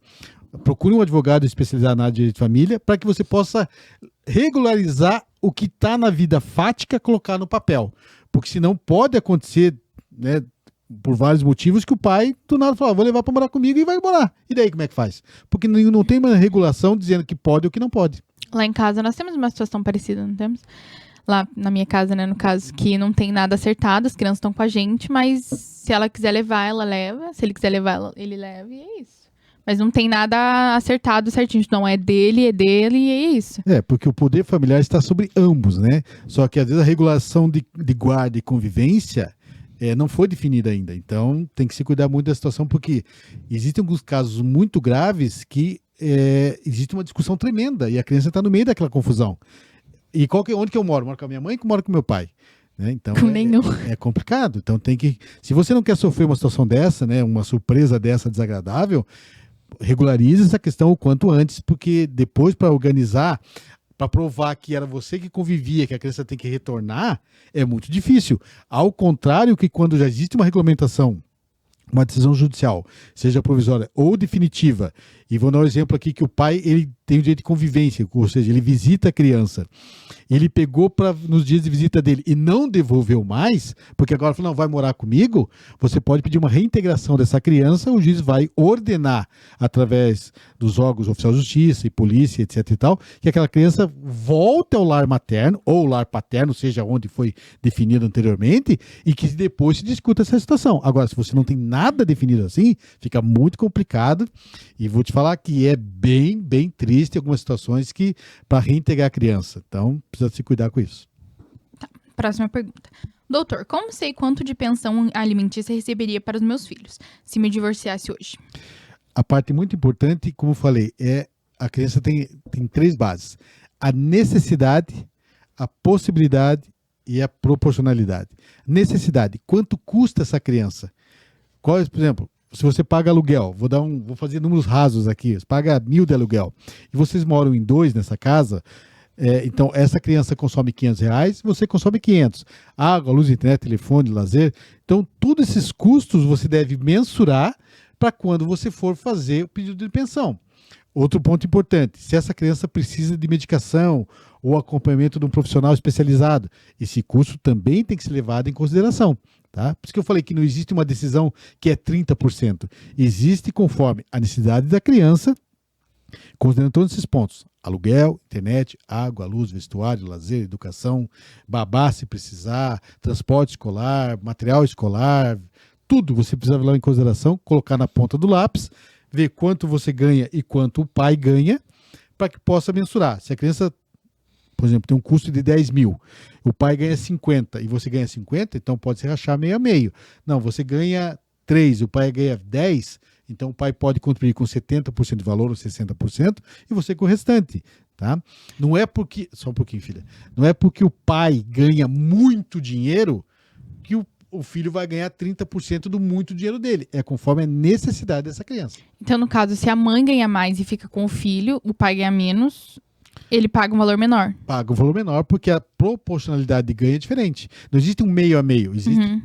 procure um advogado especializado na área de direito de família para que você possa regularizar o que está na vida fática, colocar no papel. Porque senão pode acontecer, né, por vários motivos, que o pai do nada fala, vou levar para morar comigo e vai morar. E daí como é que faz? Porque não tem uma regulação dizendo que pode ou que não pode. Lá em casa nós temos uma situação parecida, não temos? Lá na minha casa, né, no caso, que não tem nada acertado, as crianças estão com a gente, mas se ela quiser levar, ela leva. Se ele quiser levar, ele leva e é isso. Mas não tem nada acertado certinho. Não, é dele e é isso. Porque o poder familiar está sobre ambos, né? Só que às vezes a regulação de guarda e convivência não foi definida ainda. Então tem que se cuidar muito da situação, porque existem alguns casos muito graves que existe uma discussão tremenda e a criança está no meio daquela confusão. E onde que eu moro? Moro com a minha mãe ou moro com meu pai? Né? Então Com nenhum. É complicado. Então tem que. Se você não quer sofrer uma situação dessa, né, uma surpresa dessa desagradável, regularize essa questão o quanto antes, porque depois, para organizar, para provar que era você que convivia, que a criança tem que retornar, é muito difícil. Ao contrário que quando já existe uma regulamentação, uma decisão judicial, seja provisória ou definitiva, e vou dar um exemplo aqui que o pai ele tem o direito de convivência, ou seja, ele visita a criança, ele pegou nos dias de visita dele e não devolveu mais, porque agora falou, não, vai morar comigo, você pode pedir uma reintegração dessa criança, o juiz vai ordenar, através dos órgãos oficiais de justiça e polícia, etc e tal, que aquela criança volte ao lar materno, ou lar paterno, seja onde foi definido anteriormente, e que depois se discuta essa situação. Agora, se você não tem nada definido assim, fica muito complicado, e vou te falar que é bem, bem triste algumas situações que para reintegrar a criança. Então, precisa se cuidar com isso. Tá, próxima pergunta. Doutor, como sei quanto de pensão alimentícia receberia para os meus filhos, se me divorciasse hoje? A parte muito importante, como eu falei, a criança tem 3 bases. A necessidade, a possibilidade e a proporcionalidade. Necessidade, quanto custa essa criança? Por exemplo, se você paga aluguel, vou fazer números rasos aqui, você paga 1.000 de aluguel, e vocês moram em 2 nessa casa, então essa criança consome R$500, você consome 500. Água, luz, internet, telefone, lazer. Então, todos esses custos você deve mensurar para quando você for fazer o pedido de pensão. Outro ponto importante, se essa criança precisa de medicação ou acompanhamento de um profissional especializado, esse custo também tem que ser levado em consideração. Tá? Por isso que eu falei que não existe uma decisão que é 30%. Existe conforme a necessidade da criança, considerando todos esses pontos. Aluguel, internet, água, luz, vestuário, lazer, educação, babá se precisar, transporte escolar, material escolar, tudo você precisa levar em consideração, colocar na ponta do lápis, ver quanto você ganha e quanto o pai ganha, para que possa mensurar. Se a criança, por exemplo, tem um custo de 10 mil, o pai ganha 50 e você ganha 50, então pode se rachar meio a meio. Não, você ganha 3, o pai ganha 10, então o pai pode contribuir com 70% de valor ou 60% e você com o restante. Tá? Não é porque, só um pouquinho, filha, não é porque o pai ganha muito dinheiro que o filho vai ganhar 30% do muito dinheiro dele. É conforme a necessidade dessa criança. Então, no caso, se a mãe ganha mais e fica com o filho, o pai ganha menos, ele paga um valor menor. Paga um valor menor porque a proporcionalidade de ganho é diferente. Não existe um meio a meio. Existe,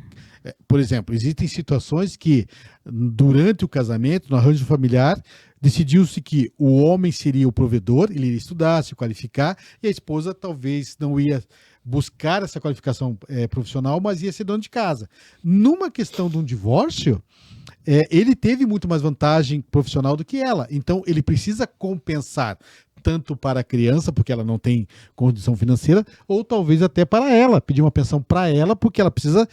por exemplo, existem situações que, durante o casamento, no arranjo familiar, decidiu-se que o homem seria o provedor, ele iria estudar, se qualificar, e a esposa talvez não ia buscar essa qualificação profissional, mas ia ser dono de casa. Numa questão de um divórcio, ele teve muito mais vantagem profissional do que ela. Então, ele precisa compensar tanto para a criança, porque ela não tem condição financeira, ou talvez até para ela, pedir uma pensão para ela, porque ela precisa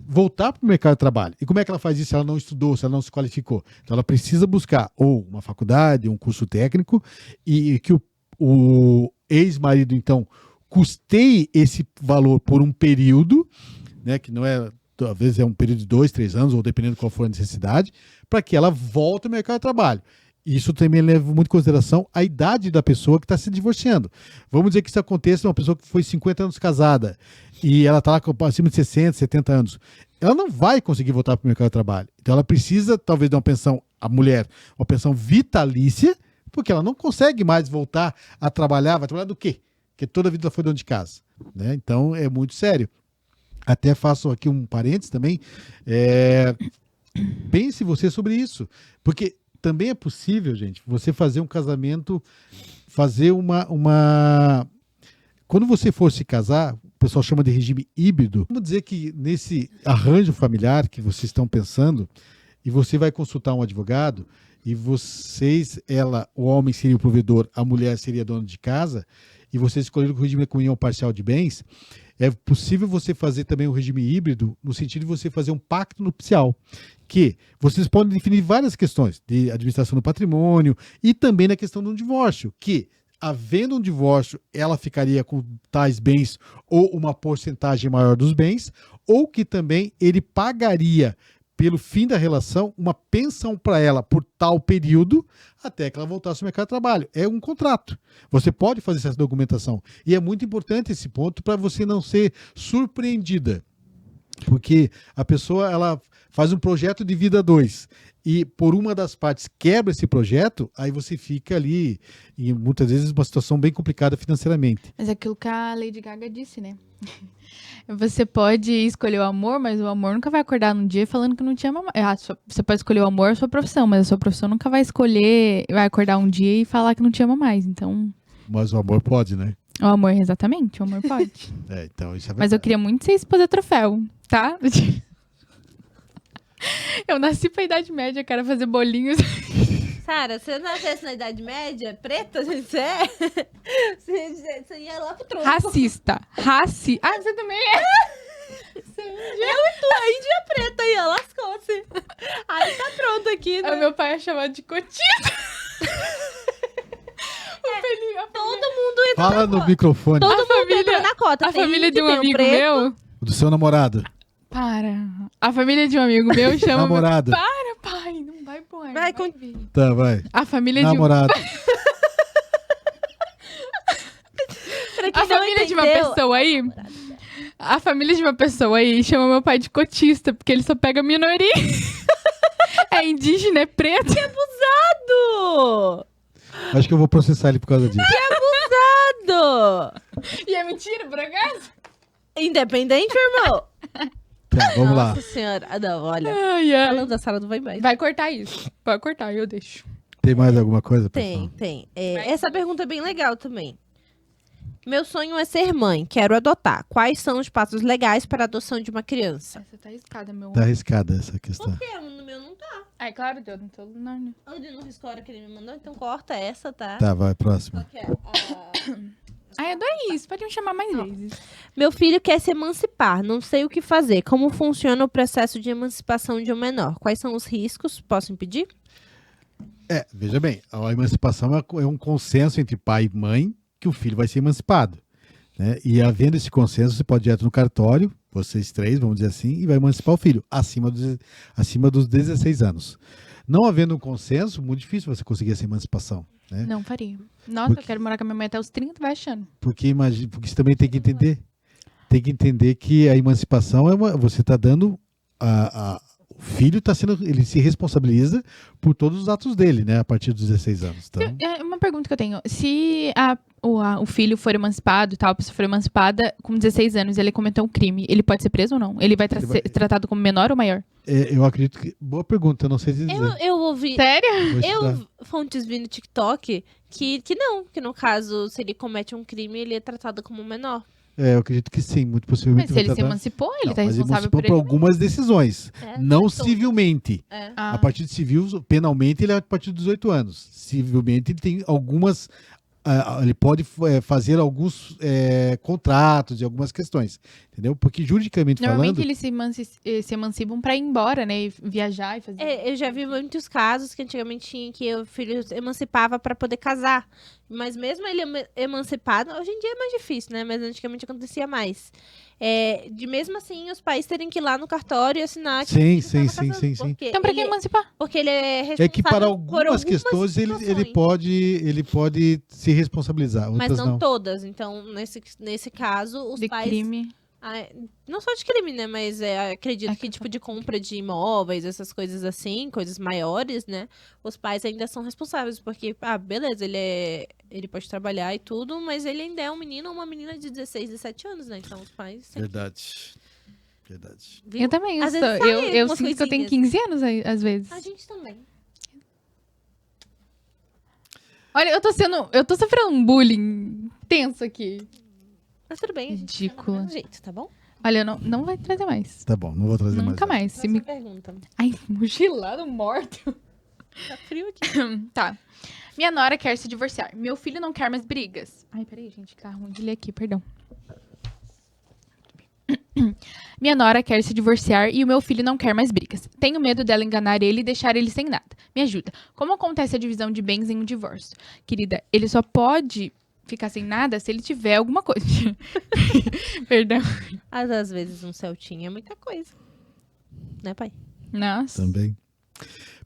voltar para o mercado de trabalho. E como é que ela faz isso se ela não estudou, se ela não se qualificou? Então, ela precisa buscar ou uma faculdade, um curso técnico, e que o ex-marido, então, custeie esse valor por um período, né, que não é, talvez é um período de 2, 3 anos, ou dependendo de qual for a necessidade, para que ela volte ao mercado de trabalho. Isso também leva muito em consideração a idade da pessoa que está se divorciando. Vamos dizer que isso aconteça uma pessoa que foi 50 anos casada e ela está lá com acima de 60, 70 anos. Ela não vai conseguir voltar para o mercado de trabalho. Então ela precisa, talvez, de uma pensão, a mulher, uma pensão vitalícia, porque ela não consegue mais voltar a trabalhar. Vai trabalhar do quê? Porque toda a vida ela foi dona de casa. Né? Então é muito sério. Até faço aqui um parênteses também. Pense você sobre isso. Porque também é possível, gente, você fazer um casamento, fazer Quando você for se casar, o pessoal chama de regime híbrido. Vamos dizer que nesse arranjo familiar que vocês estão pensando, e você vai consultar um advogado, e o homem seria o provedor, a mulher seria a dona de casa, e vocês escolheram o regime de comunhão parcial de bens, é possível você fazer também um regime híbrido, no sentido de você fazer um pacto nupcial, que vocês podem definir várias questões de administração do patrimônio e também na questão de um divórcio, que havendo um divórcio, ela ficaria com tais bens ou uma porcentagem maior dos bens, ou que também ele pagaria pelo fim da relação uma pensão para ela por tal período até que ela voltasse ao mercado de trabalho. É um contrato. Você pode fazer essa documentação. E é muito importante esse ponto para você não ser surpreendida. Porque a pessoa ela faz um projeto de vida 2 e por uma das partes quebra esse projeto, aí você fica ali e muitas vezes uma situação bem complicada financeiramente. Mas é aquilo que a Lady Gaga disse, né? Você pode escolher o amor, mas o amor nunca vai acordar num dia falando que não te ama mais. Você pode escolher o amor, a sua profissão, mas a sua profissão nunca vai acordar um dia e falar que não te ama mais. Então, Mas o amor pode, né? o amor, exatamente, o amor pode. Então isso é Mas eu queria muito ser esposa troféu, tá? Eu nasci pra Idade Média, cara, fazer bolinhos. Sara, você nascesse na Idade Média, preta, você é? Você ia lá pro tronco. Racista. Ah, você também é? A Índia preta aí, ó, lascou-se. Aí tá pronto aqui, né? O meu pai é chamado de cotista. Todo mundo entra Fala no microfone. Todo mundo família- entra na cota. A Tem família índio, de um tem o amigo preto. meu... Do seu namorado. Para. A família de um amigo meu chama... Namorado. Para, pai. Não vai pôr. Vai, Vai com- ver. Tá, vai. A família de um... Namorado. Pra quem A não família de uma entendeu, pessoa aí... A família de uma pessoa aí chama meu pai de cotista, porque ele só pega minoria. É indígena, é preto. Do... Acho que eu vou processar ele por causa disso. E é mentira, por acaso? Independente, irmão. Tá, vamos lá. Nossa senhora. Ah, não, olha. Ai, ai. Falando da sala do vai mais. Vai cortar isso. Pode cortar, eu deixo. Tem mais alguma coisa, pessoal? Tem. Essa pergunta é bem legal também. Meu sonho é ser mãe. Quero adotar. Quais são os passos legais para a adoção de uma criança? Essa tá arriscada, meu. Tá arriscada essa questão. No meu não tá. É claro, deu no teu lunar, né? Ele não riscou a hora que ele me mandou, então corta essa, tá? Tá, vai, próximo. Qual que é? Ai, adorei isso. Pode me chamar mais vezes. Meu filho quer se emancipar, não sei o que fazer. Como funciona o processo de emancipação de um menor? Quais são os riscos? Posso impedir? Veja bem, a emancipação é um consenso entre pai e mãe que o filho vai ser emancipado, né? E havendo esse consenso, você pode ir direto no cartório, vocês três, vamos dizer assim, e vai emancipar o filho acima dos 16 anos. Não havendo um consenso, muito difícil você conseguir essa emancipação, né? Não faria. Nossa, Porque- eu quero morar com a minha mãe até os 30, vai achando. Porque você também tem que entender. Tem que entender que a emancipação você está dando o filho ele se responsabiliza por todos os atos dele, né? A partir dos 16 anos. Então, É uma pergunta que eu tenho. Se o filho for emancipado e tal, a pessoa for emancipada com 16 anos e ele cometeu um crime, ele pode ser preso ou não? Ele vai Ele vai- ser tratado como menor ou maior? eu acredito que... Boa pergunta, eu não sei se dizer. Eu ouvi. Sério? Vou estudar. Fontes vi no TikTok que não, que no caso, se ele comete um crime, ele é tratado como menor. Eu acredito que sim, muito possivelmente. Mas se vai ele se tratar- emancipou, ele Não, tá mas responsável emancipou por ele. algumas decisões, É, não todas. civilmente. É. Ah. A partir de civil, penalmente, ele é a partir dos 18 anos. Civilmente, ele tem algumas... ele pode fazer alguns contratos e algumas questões, entendeu? Porque juridicamente Normalmente falando... eles se emancipam pra ir embora, né? E viajar e fazer. Eu já vi muitos casos que antigamente tinha que o filho emancipava para poder casar. Mas mesmo ele emancipado, hoje em dia é mais difícil, né? Mas antigamente acontecia mais. De mesmo assim, os pais terem que ir lá no cartório e assinar. que Sim, o filho sim, tava sim, casando, sim. porque Então, pra que ele- emancipar? Porque ele é responsável É que para por algumas questões ele situações. ele pode se responsabilizar, Mas outras não, não. todas. Então, nesse caso, os De pais. crime. Não só de crime, né? Mas acredito que tipo de compra de imóveis, essas coisas assim, coisas maiores, né? Os pais ainda são responsáveis, porque, beleza, ele pode trabalhar e tudo, mas ele ainda é um menino ou uma menina de 16, 17 anos, né? Então os pais. Verdade. Verdade. Viu? Eu também. Às vezes sai Eu umas sinto que eu tenho coisinhas. 15 anos às vezes. A gente também. Olha, eu tô sofrendo um bullying tenso aqui. Mas tudo bem, a gente chama Ridícula. do mesmo jeito, tá bom? Olha, não vai trazer mais. Tá bom, não vou trazer Nunca mais. mais. Se Próxima me... pergunta. Ai, mochilado morto. Tá frio aqui. Tá. Minha nora quer se divorciar. Meu filho não quer mais brigas. Ai, peraí, gente, que tá ruim de ler aqui, perdão. Minha nora quer se divorciar e o meu filho não quer mais brigas. Tenho medo dela enganar ele e deixar ele sem nada. Me ajuda. Como acontece a divisão de bens em um divórcio? Querida, ele só pode ficar sem nada se ele tiver alguma coisa. Perdão. Às vezes um Celtinha é muita coisa. Né, pai? Nossa. Também.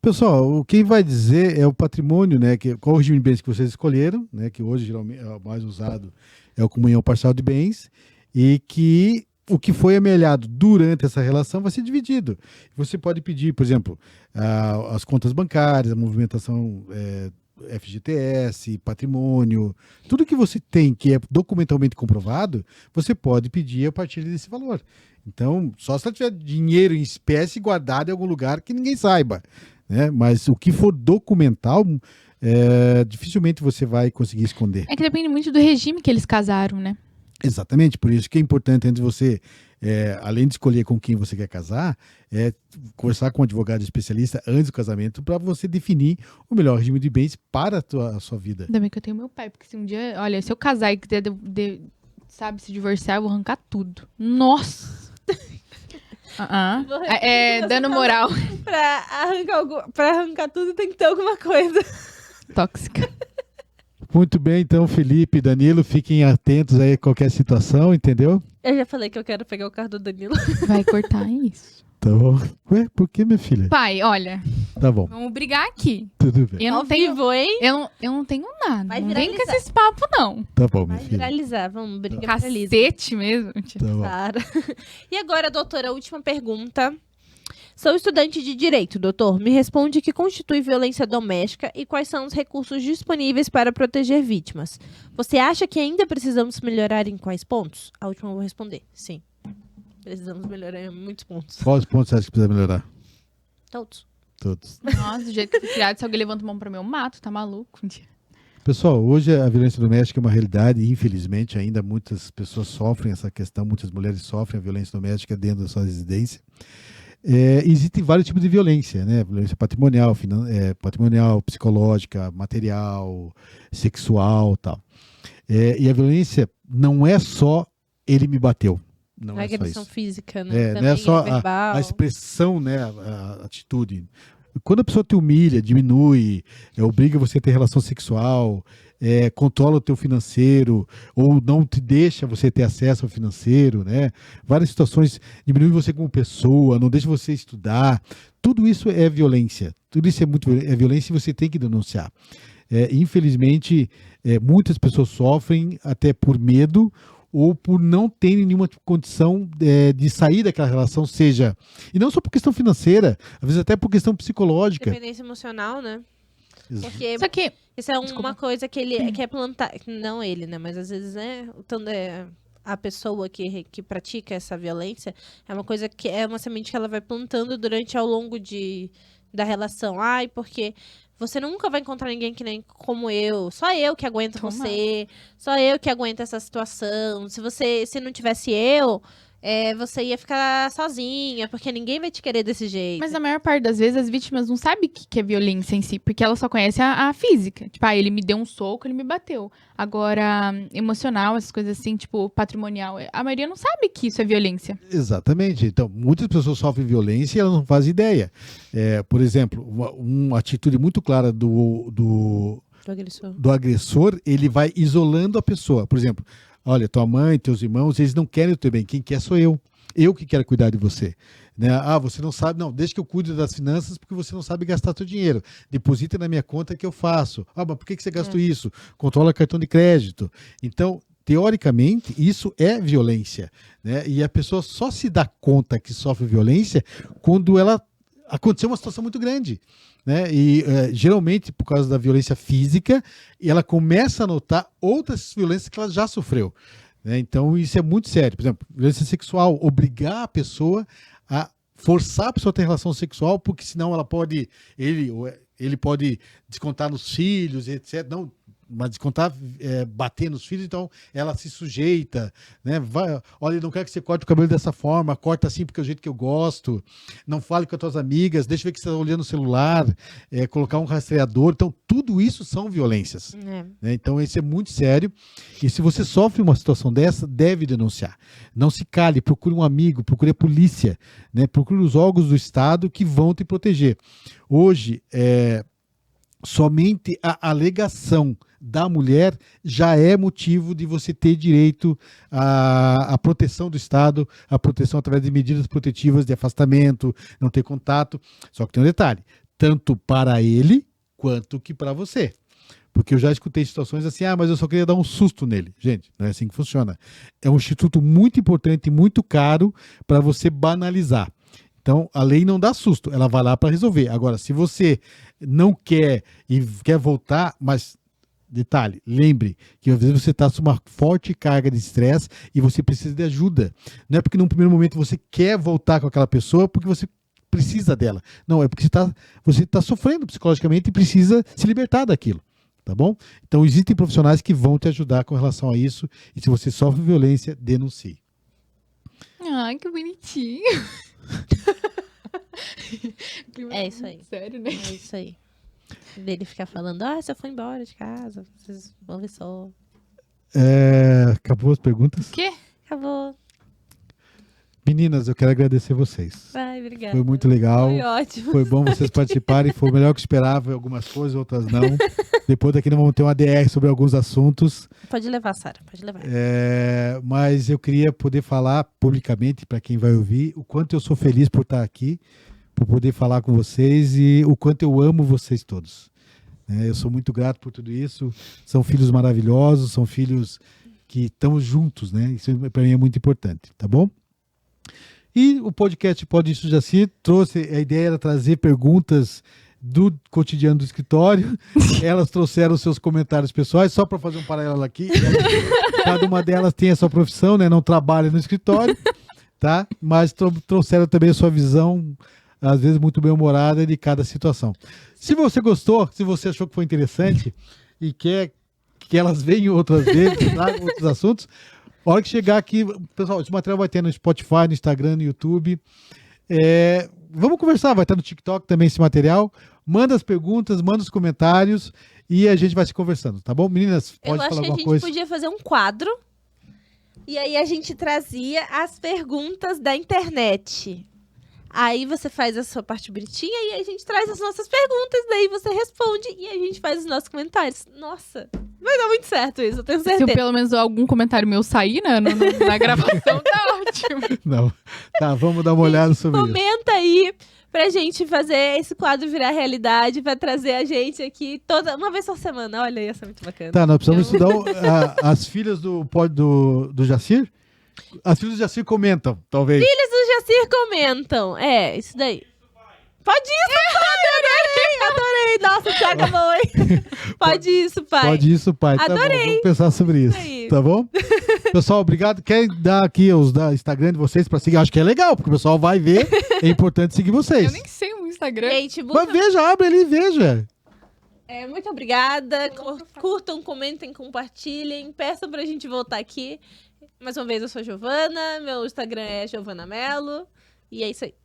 Pessoal, quem vai dizer é o patrimônio, né? Qual o regime de bens que vocês escolheram, né? Que hoje geralmente é o mais usado, é o comunhão parcial de bens, e que o que foi amelhado durante essa relação vai ser dividido. Você pode pedir, por exemplo, as contas bancárias, a movimentação FGTS, patrimônio, tudo que você tem que é documentalmente comprovado, você pode pedir a partir desse valor. Então, só se ela tiver dinheiro em espécie guardado em algum lugar que ninguém saiba, né? Mas o que for documental, dificilmente você vai conseguir esconder. É que depende muito do regime que eles casaram, né? Exatamente, por isso que é importante antes de você, além de escolher com quem você quer casar, conversar com um advogado especialista antes do casamento para você definir o melhor regime de bens para a sua vida. Ainda bem que eu tenho meu pai, porque se um dia, olha, se eu casar e quiser, sabe, se divorciar, eu vou arrancar tudo. Nossa! Dando moral. Pra arrancar tudo tem que ter alguma coisa. Tóxica. Muito bem, então, Felipe e Danilo, fiquem atentos aí a qualquer situação, entendeu? Eu já falei que eu quero pegar o carro do Danilo. Vai cortar isso. Tá bom. Ué, por que, minha filha? Pai, olha, Tá bom, vamos brigar aqui. tudo bem. Eu não Ao tenho, vivo, hein? eu não tenho nada. Vai Não vem com viralizar. esses papos, não. Tá bom, minha Vai filha. viralizar. Vamos, briga viraliza. Cacete mesmo. Tá bom. Sara. E agora, doutora, a última pergunta. Sou estudante de Direito, doutor. Me responde o que constitui violência doméstica e quais são os recursos disponíveis para proteger vítimas. Você acha que ainda precisamos melhorar em quais pontos? A última eu vou responder. Sim. Precisamos melhorar em muitos pontos. Quais pontos você acha que precisa melhorar? Todos. Todos. Nossa, do jeito que eu fui criado, se alguém levanta a mão pra mim, eu mato, tá maluco? Pessoal, hoje a violência doméstica é uma realidade e, infelizmente, ainda muitas pessoas sofrem essa questão, muitas mulheres sofrem a violência doméstica dentro da sua residência. Existem vários tipos de violência, né? Violência patrimonial, patrimonial, psicológica, material, sexual, tal. E a violência não é só ele me bateu. Não A é só agressão isso. física, né? Não é só verbal. a expressão, né? A atitude. Quando a pessoa te humilha, diminui, obriga você a ter relação sexual, controla o teu financeiro, ou não te deixa você ter acesso ao financeiro, né? Várias situações, diminui você como pessoa, não deixa você estudar. Tudo isso é violência. Tudo isso é violência e você tem que denunciar. Infelizmente, muitas pessoas sofrem até por medo ou por não terem nenhuma condição de sair daquela relação, seja... E não só por questão financeira, às vezes até por questão psicológica. Dependência emocional, né? Porque Só que, isso é Desculpa. uma coisa que ele quer plantar. Não ele, né? Mas às vezes, a pessoa que pratica essa violência é uma coisa que é uma semente que ela vai plantando durante ao longo da relação. Ai, porque você nunca vai encontrar ninguém que nem como eu. Só eu que aguento Tomara. você. Só eu que aguento essa situação. Se não tivesse eu, você ia ficar sozinha, porque ninguém vai te querer desse jeito. mas a maior parte das vezes as vítimas não sabem o que é violência em si, porque ela só conhece a física. Tipo, ele me deu um soco, ele me bateu. Agora, emocional, essas coisas assim, tipo, patrimonial, a maioria não sabe que isso é violência. Exatamente. Então, muitas pessoas sofrem violência e elas não fazem ideia. Por exemplo, uma atitude muito clara do agressor, ele vai isolando a pessoa. Por exemplo, olha, tua mãe, teus irmãos, eles não querem o teu bem. Quem quer sou eu. Eu que quero cuidar de você. Né? Você não sabe. Não, deixa que eu cuide das finanças porque você não sabe gastar teu dinheiro. Deposita na minha conta que eu faço. Mas por que você gastou isso? Controla cartão de crédito. Então, teoricamente, isso é violência. Né? E a pessoa só se dá conta que sofre violência quando aconteceu uma situação muito grande. Né? E geralmente, por causa da violência física, ela começa a notar outras violências que ela já sofreu. Né? Então, isso é muito sério. Por exemplo, violência sexual, obrigar a pessoa a forçar a pessoa a ter relação sexual, porque senão ele pode descontar nos filhos, etc. mas descontar bater nos filhos, então ela se sujeita, né? Olha, não quero que você corte o cabelo dessa forma, corta assim porque é o jeito que eu gosto, não fale com as tuas amigas, deixa eu ver que você está olhando o celular, colocar um rastreador, então tudo isso são violências. Né? Então isso é muito sério, e se você sofre uma situação dessa, deve denunciar. Não se cale, procure um amigo, procure a polícia, né? Procure os órgãos do Estado que vão te proteger. Hoje, somente a alegação da mulher já é motivo de você ter direito à proteção do Estado, à proteção através de medidas protetivas de afastamento, não ter contato. Só que tem um detalhe, tanto para ele quanto que para você. Porque eu já escutei situações assim, mas eu só queria dar um susto nele. Gente, não é assim que funciona. É um instituto muito importante e muito caro para você banalizar. Então, a lei não dá susto, ela vai lá para resolver. Agora, se você não quer e quer voltar, mas, detalhe, lembre que às vezes você está sob uma forte carga de estresse e você precisa de ajuda. Não é porque num primeiro momento você quer voltar com aquela pessoa porque você precisa dela. Não, é porque você tá sofrendo psicologicamente e precisa se libertar daquilo. Tá bom? Então, existem profissionais que vão te ajudar com relação a isso. E se você sofre violência, denuncie. Ai, que bonitinho. É isso aí. Sério, né? É isso aí. Dele ficar falando, se eu for embora de casa, vocês vão ver só. Acabou as perguntas? O quê? Acabou. Meninas, eu quero agradecer vocês. Vai, obrigada. Foi muito legal. Foi ótimo. Foi bom vocês participarem. Foi o melhor que eu esperava. Algumas coisas, outras não. Depois daqui nós vamos ter uma DR sobre alguns assuntos. Pode levar, Sara. Pode levar. Mas eu queria poder falar publicamente para quem vai ouvir o quanto eu sou feliz por estar aqui, por poder falar com vocês e o quanto eu amo vocês todos. Eu sou muito grato por tudo isso. São filhos maravilhosos, são filhos que estamos juntos, né? Isso para mim é muito importante, tá bom? E o podcast Pode Isso Jaci trouxe, a ideia era trazer perguntas do cotidiano do escritório. Elas trouxeram seus comentários pessoais, só para fazer um paralelo aqui. Cada uma delas tem a sua profissão, né? Não trabalha no escritório, tá? Mas trouxeram também a sua visão, às vezes muito bem-humorada, de cada situação. Se você gostou, se você achou que foi interessante e quer que elas venham outras vezes, tragam outros assuntos, a hora que chegar aqui, pessoal, esse material vai ter no Spotify, no Instagram, no YouTube. Vamos conversar, vai estar no TikTok também esse material. Manda as perguntas, manda os comentários e a gente vai se conversando, tá bom? Meninas, pode falar alguma coisa? Eu acho que a gente podia fazer um quadro e aí a gente trazia as perguntas da internet. Aí você faz a sua parte bonitinha e a gente traz as nossas perguntas, daí você responde e a gente faz os nossos comentários. Nossa, vai dar muito certo isso, eu tenho certeza. Se pelo menos algum comentário meu sair, né, na gravação, tá ótimo. Não. Tá, vamos dar uma olhada sobre isso. Comenta aí pra gente fazer esse quadro virar realidade, pra trazer a gente aqui uma vez por semana. Olha, ia ser muito bacana. Tá, nós precisamos estudar as filhas do Jacir? As filhas do Jacir comentam, talvez. Filhas do Jacir comentam. Isso daí. Pode isso, pai! Adorei! Nossa, o Thiago amou, hein? Pode isso, pai. Pode isso, pai. Adorei. Tá bom, vamos pensar sobre isso. Tá bom? Pessoal, obrigado. Quer dar aqui os Instagram de vocês pra seguir? Acho que é legal, porque o pessoal vai ver. É importante seguir vocês. Eu nem sei o Instagram. Gente, Mas veja, abre ali e veja. Muito obrigada. Curtam, comentem, compartilhem. Peçam pra gente voltar aqui. Mais uma vez, eu sou a Giovana. Meu Instagram é Giovana Mello. E é isso aí.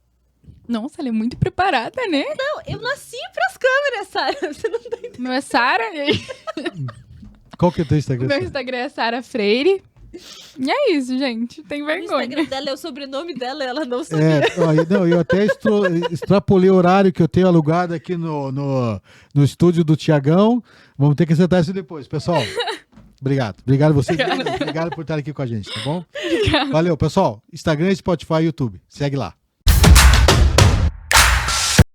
Nossa, ela é muito preparada, né? Não, eu nasci pras câmeras, Sara. Você não tá entendendo. Meu é Sara. Qual que é o teu Instagram? Meu Instagram é Sara Freire. E é isso, gente. Tem O vergonha. Instagram dela é o sobrenome dela, ela não sabia. Eu até extrapolei o horário que eu tenho alugado aqui no estúdio do Tiagão. Vamos ter que acertar isso depois, pessoal. Obrigado. Obrigado a vocês. Obrigado por estar aqui com a gente, tá bom? Obrigada. Valeu, pessoal. Instagram, Spotify e YouTube. Segue lá.